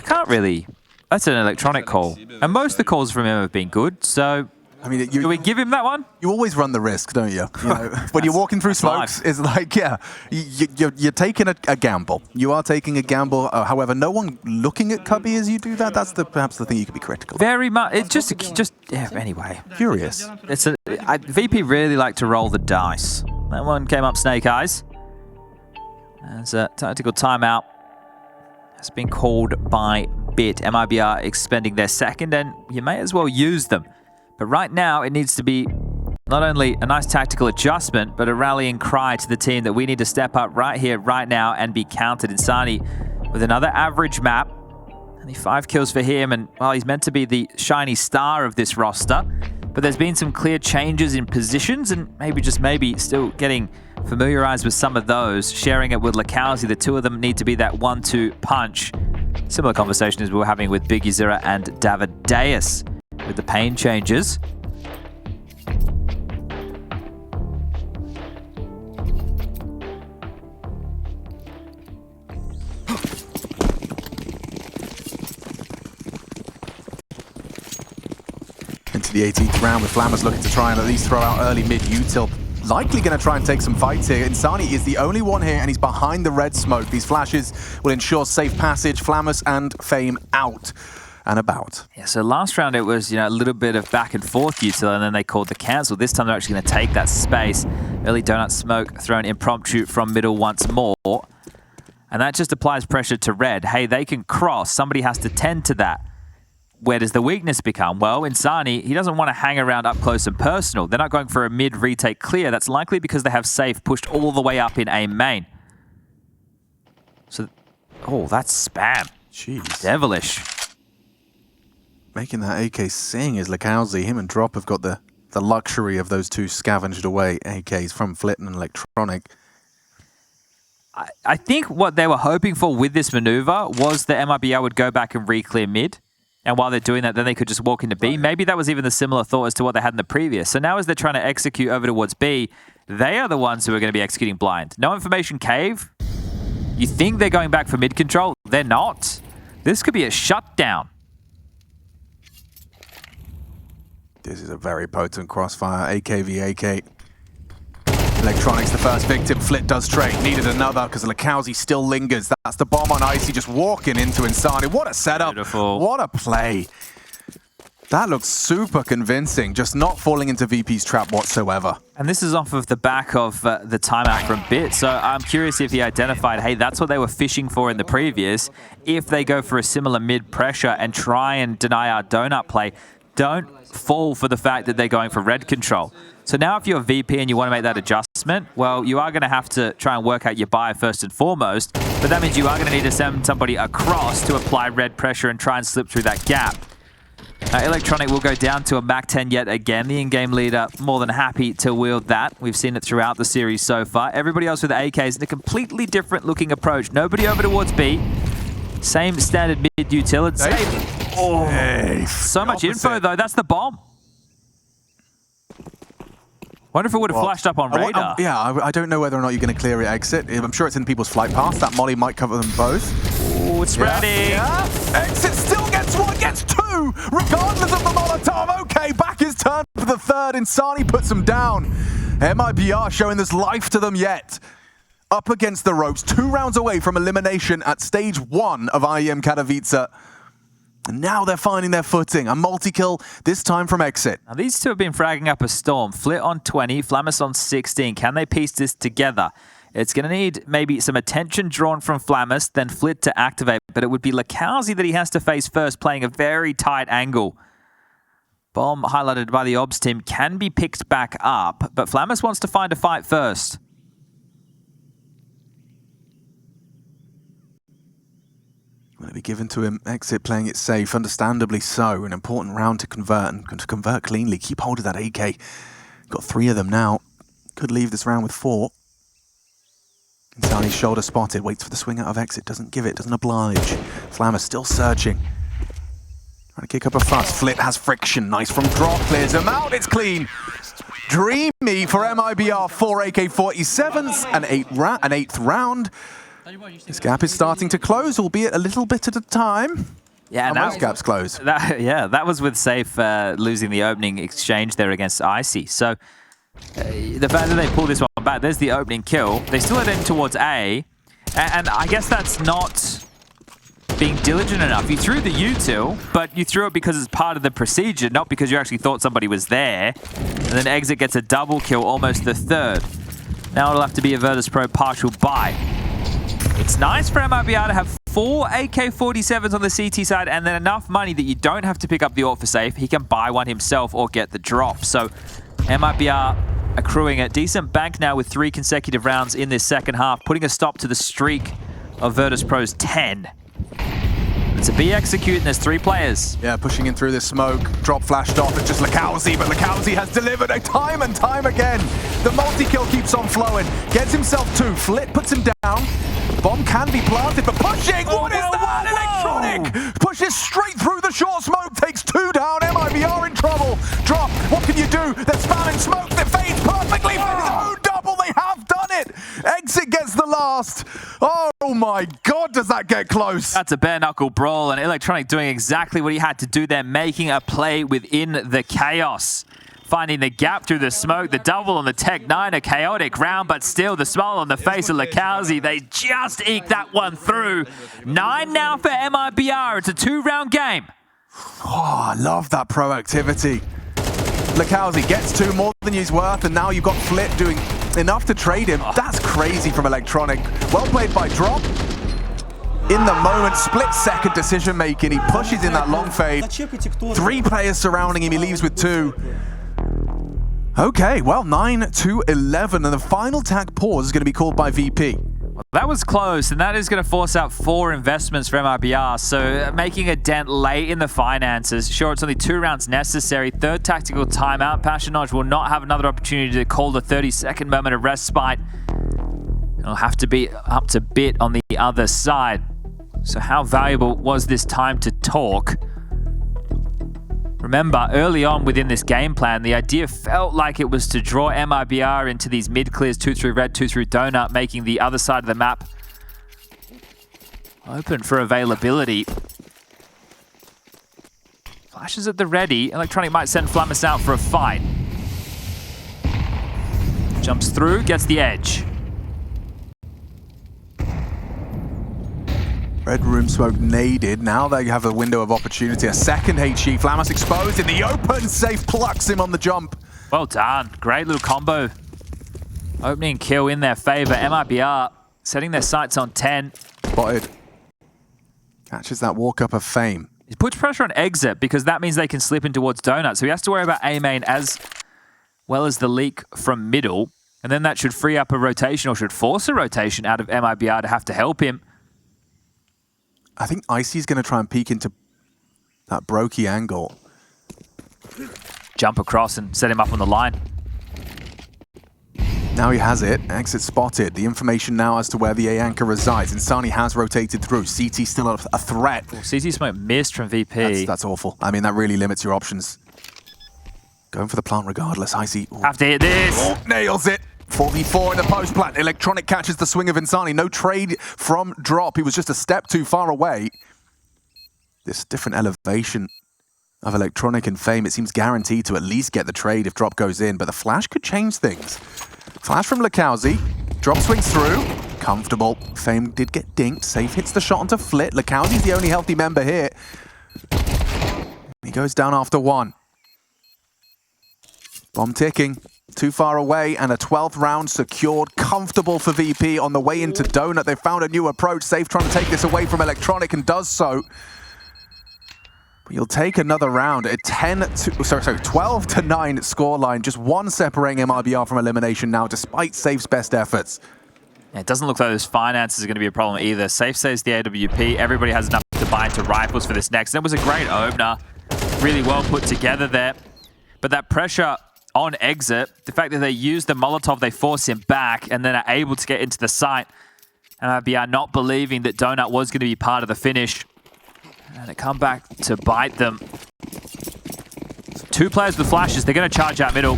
can't really... That's an Electronic call. And most of the calls from him have been good, so... I mean, do we give him that one? You always run the risk, don't you? When you're walking through smokes, it's like, yeah, you're taking a gamble. You are taking a gamble. However, no one looking at Cubby as you do that. That's perhaps the thing you could be critical of. Very much. It's just yeah, anyway. Curious. VP really like to roll the dice. That one came up Snake Eyes. As a tactical timeout has been called by Bit. MIBR expending their second, and you may as well use them. But right now, it needs to be not only a nice tactical adjustment, but a rallying cry to the team that we need to step up right here, right now, and be counted. Insani with another average map. Only 5 kills for him, and well, he's meant to be the shiny star of this roster. but there's been some clear changes in positions and maybe just maybe still getting familiarized with some of those, sharing it with Lucaozy. The two of them need to be that 1-2 punch. Similar conversation as we were having with Big Uzira and Davideus with the pain changes. Into the 18th round with Flammers looking to try and at least throw out early mid-util. Likely going to try and take some fights here. Insani is the only one here, and he's behind the red smoke. These flashes will ensure safe passage. Flammers and Fame out and about. Yeah, so last round it was, a little bit of back and forth util, and then they called the cancel. This time they're actually going to take that space. Early donut smoke thrown impromptu from middle once more. And that just applies pressure to red. Hey, they can cross. Somebody has to tend to that. Where does the weakness become? Well, Insani, he doesn't want to hang around up close and personal. They're not going for a mid retake clear. That's likely because they have safe pushed all the way up in A main. So, oh, that's spam. Jeez. Devilish. Making that AK sing is Lucaozy. Him and Drop have got the luxury of those two scavenged away AKs from Flit and Electronic. I think what they were hoping for with this maneuver was the MIBR would go back and re-clear mid. And while they're doing that, then they could just walk into B. Maybe that was even the similar thought as to what they had in the previous. So now as they're trying to execute over towards B, they are the ones who are going to be executing blind. No information cave. You think they're going back for mid control? They're not. This could be a shutdown. This is a very potent crossfire. AK v AK. Electronics the first victim. Flit does trade. Needed another because Lucaozy still lingers. That's the bomb on Icy just walking into Insani. What a setup. Beautiful. What a play. That looks super convincing. Just not falling into VP's trap whatsoever. And this is off of the back of the timeout from Bit. So I'm curious if he identified, hey, that's what they were fishing for in the previous. If they go for a similar mid pressure and try and deny our donut play, don't fall for the fact that they're going for red control. So now if you're VP and you want to make that adjustment, well, you are going to have to try and work out your buy first and foremost, but that means you are going to need to send somebody across to apply red pressure and try and slip through that gap. Electronic will go down to a MAC-10 yet again. The in-game leader more than happy to wield that. We've seen it throughout the series so far. Everybody else with AKs in a completely different looking approach. Nobody over towards B. Same standard mid-utility. Oh, so much info though. That's the bomb. Wonder if it would have flashed up on radar. I don't know whether or not you're going to clear it exit. I'm sure it's in people's flight paths. That molly might cover them both. Oh, it's ready. Yeah. Exit still gets one, gets two, regardless of the Molotov. Okay, back his turn for the third. Insani puts him down. MIBR showing there's life to them yet. Up against the ropes, 2 rounds away from elimination at stage 1 of IEM Katowice. And now they're finding their footing. A multi-kill, this time from Exit. Now these two have been fragging up a storm. Flit on 20, Flammus on 16. Can they piece this together? It's going to need maybe some attention drawn from Flammus, then Flit to activate. But it would be Lucaozy that he has to face first, playing a very tight angle. Bomb highlighted by the Obs team can be picked back up, but Flammus wants to find a fight first. Will it be given to him? Exit playing it safe, understandably so. An important round to convert, and to convert cleanly. Keep hold of that AK. Got 3 of them now. Could leave this round with 4. Insani's shoulder spotted. Waits for the swing out of Exit. Doesn't give it. Doesn't oblige. Flammer still searching. Trying to kick up a fuss. Flit has friction. Nice from Drop. Clears him out. It's clean. Dreamy for MIBR. 4 AK-47s. An 8th round. This gap is starting to close, albeit a little bit at a time. Yeah, most gaps close. That was with Safe losing the opening exchange there against Icy. So the fact that they pull this one back, there's the opening kill. They still head in towards A, and I guess that's not being diligent enough. You threw the util, but you threw it because it's part of the procedure, not because you actually thought somebody was there. And then Exit gets a double kill, almost the 3rd. Now it'll have to be a Virtus.pro partial buy. It's nice for MIBR to have 4 AK-47s on the CT side and then enough money that you don't have to pick up the ult for Safe. He can buy one himself or get the drop. So MIBR accruing a decent bank now with 3 consecutive rounds in this second half, putting a stop to the streak of Virtus.pro's 10. To be executing, there's 3 players. Yeah, pushing in through this smoke. Drop flashed off. It's just Lucaozy, but Lucaozy has delivered a time and time again. The multi-kill keeps on flowing. Gets himself 2. Flit puts him down. Bomb can be planted, but pushing! What is that? Electronic! Pushes straight through the short smoke. Takes 2 down. MIBR in trouble. Drop. What can you do? They're spamming smoke. It fades perfectly. No double. They have done it. Exit gets the last. Oh my God, does that get close? That's a bare knuckle brawl, and Electronic doing exactly what he had to do there, making a play within the chaos. Finding the gap through the smoke, the double on the Tech 9, a chaotic round, but still the smile on the face of Lucaozy. They just eked that one through. 9 now for MIBR. It's a 2-round game. Oh, I love that proactivity. Lucaozy gets 2 more than he's worth, and now you've got Flit doing enough to trade him. That's crazy from Electronic. Well played by Drop. In the moment, split-second decision-making. He pushes in that long fade. 3 players surrounding him. He leaves with 2. Okay, well, 9-11, and the final tag pause is going to be called by VP. Well, that was close, and that is going to force out 4 investments for MIBR, so making a dent late in the finances. Sure, it's only 2 rounds necessary. 3rd tactical timeout. Passionage will not have another opportunity to call the 30-second moment of respite. It'll have to be up to bit on the other side. So how valuable was this time to talk? Remember, early on within this game plan, the idea felt like it was to draw MIBR into these mid-clears, 2 through red, 2 through donut, making the other side of the map open for availability. Flashes at the ready. Electronic might send Flammus out for a fight. Jumps through, gets the edge. Red room smoke naded. Now they have a window of opportunity. A second HE. Flammus exposed in the open. Safe plucks him on the jump. Well done. Great little combo. Opening kill in their favor. MIBR setting their sights on 10. Spotted. Catches that walk up of fame. He puts pressure on exit because that means they can slip in towards donut. So he has to worry about A main as well as the leak from middle. And then that should free up a rotation or should force a rotation out of MIBR to have to help him. I think Icy's going to try and peek into that brokey angle. Jump across and set him up on the line. Now he has it. Exit spotted. The information now as to where the A anchor resides. Insani has rotated through. CT still a threat. Well, CT smoke missed from VP. That's awful. I mean, that really limits your options. Going for the plant regardless. Icy. Have to hit this. Oh, nails it. 4v4 in the post plant. Electronic catches the swing of Insani. No trade from Drop. He was just a step too far away. This different elevation of Electronic and Fame, it seems guaranteed to at least get the trade if Drop goes in, but the flash could change things. Flash from Lucaozy. Drop swings through. Comfortable. Fame did get dinked. Safe hits the shot onto Flit. Lucaozy's the only healthy member here. He goes down after 1. Bomb ticking. Too far away, and a 12th round secured. Comfortable for VP on the way into Donut. They found a new approach. Safe trying to take this away from Electronic and does so. But you'll take another round. A 12-9 scoreline. Just 1 separating MIBR from elimination now, despite Safe's best efforts. It doesn't look like those finances are going to be a problem either. Safe saves the AWP. Everybody has enough to buy into rifles for this next. And it was a great opener. Really well put together there. But that pressure on exit, the fact that they use the Molotov, they force him back and then are able to get into the site. And MIBR not believing that Donut was going to be part of the finish. And it come back to bite them. 2 players with flashes. They're going to charge out middle.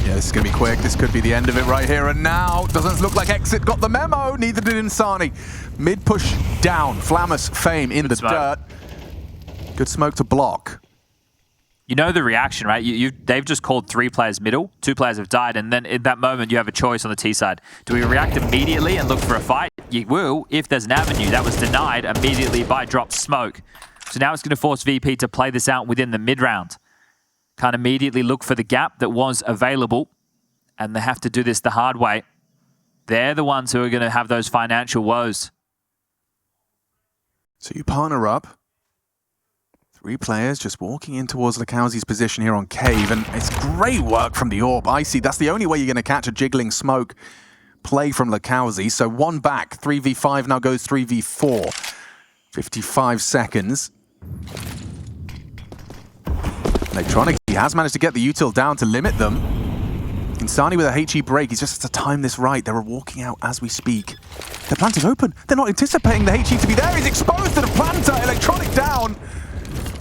Yeah, this is going to be quick. This could be the end of it right here and now. Doesn't look like Exit got the memo. Neither did Insani. Mid push down. Flammus, Fame in the dirt. Good smoke to block. You know the reaction, right? They've just called 3 players middle, 2 players have died, and then in that moment you have a choice on the T side. Do we react immediately and look for a fight? You will if there's an avenue. That was denied immediately by Drop Smoke. So now it's going to force VP to play this out within the mid-round. Can't immediately look for the gap that was available, and they have to do this the hard way. They're the ones who are going to have those financial woes. So you partner up. 3 players just walking in towards Lucaozy's position here on Cave, and it's great work from the AWP. Icy, that's the only way you're going to catch a jiggling smoke play from Lucaozy. So 1 back, 3v5 now goes 3v4. 55 seconds. Electronic, he has managed to get the util down to limit them. Insani with a HE break, he's just has to time this right. They're walking out as we speak. The planter's open. They're not anticipating the HE to be there. He's exposed to the planter. Electronic down.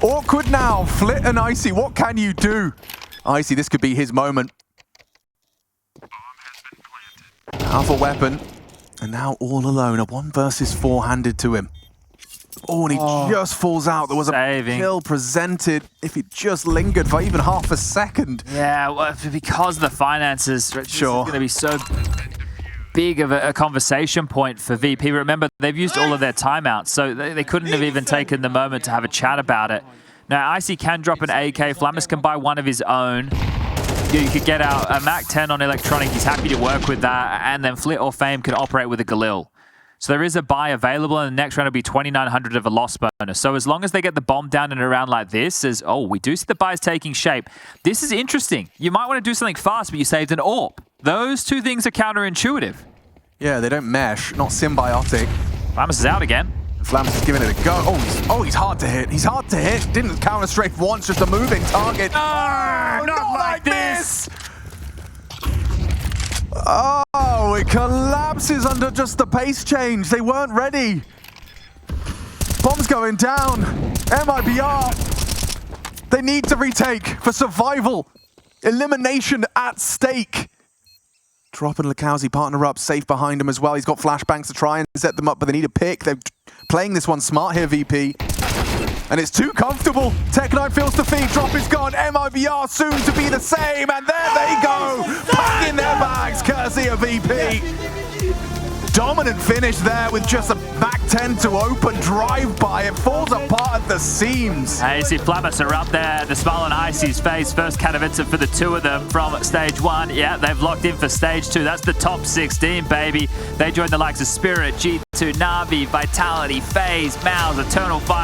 Awkward now. Flit and Icy, what can you do? Icy, this could be his moment. Powerful weapon. And now all alone. A 1 versus 4 handed to him. Oh, and he just falls out. There was a kill presented. If he just lingered for even half a second. Yeah, well, because of the finances, this is going to be so big of a conversation point for VP. Remember, they've used all of their timeouts, so they couldn't have even taken the moment to have a chat about it. Now, Icy can drop an AK. Flamus can buy one of his own. You could get out a Mac 10 on Electronic. He's happy to work with that. And then Flit or Fame can operate with a Galil. So there is a buy available, and the next round will be 2,900 of a loss bonus. So as long as they get the bomb down in a round like this, we do see the buys taking shape. This is interesting. You might want to do something fast, but you saved an AWP. Those two things are counterintuitive. Yeah, they don't mesh, not symbiotic. Flamus is out again. Flamus is giving it a go. He's hard to hit. He's hard to hit. Didn't counter strafe once, just a moving target. No, not like this. Oh, it collapses under just the pace change. They weren't ready. Bomb's going down. MIBR. They need to retake for survival. Elimination at stake. Drop and Lucaozy partner up, safe behind him as well. He's got flashbangs to try and set them up, but they need a pick. They're playing this one smart here, VP. And it's too comfortable. Tech9 feels defeat. Drop is gone. MIBR soon to be the same. And there they go. Back in their bags, courtesy of VP. Dominant finish there with just a Mac 10 to open drive-by. It falls apart at the seams. Hey, you see Flamus are up there. The smile on Icy's face. First Katowice for the two of them from stage 1. Yeah, they've locked in for stage 2. That's the top 16, baby. They join the likes of Spirit, G2, Na'Vi, Vitality, FaZe, Mouse, Eternal Fire.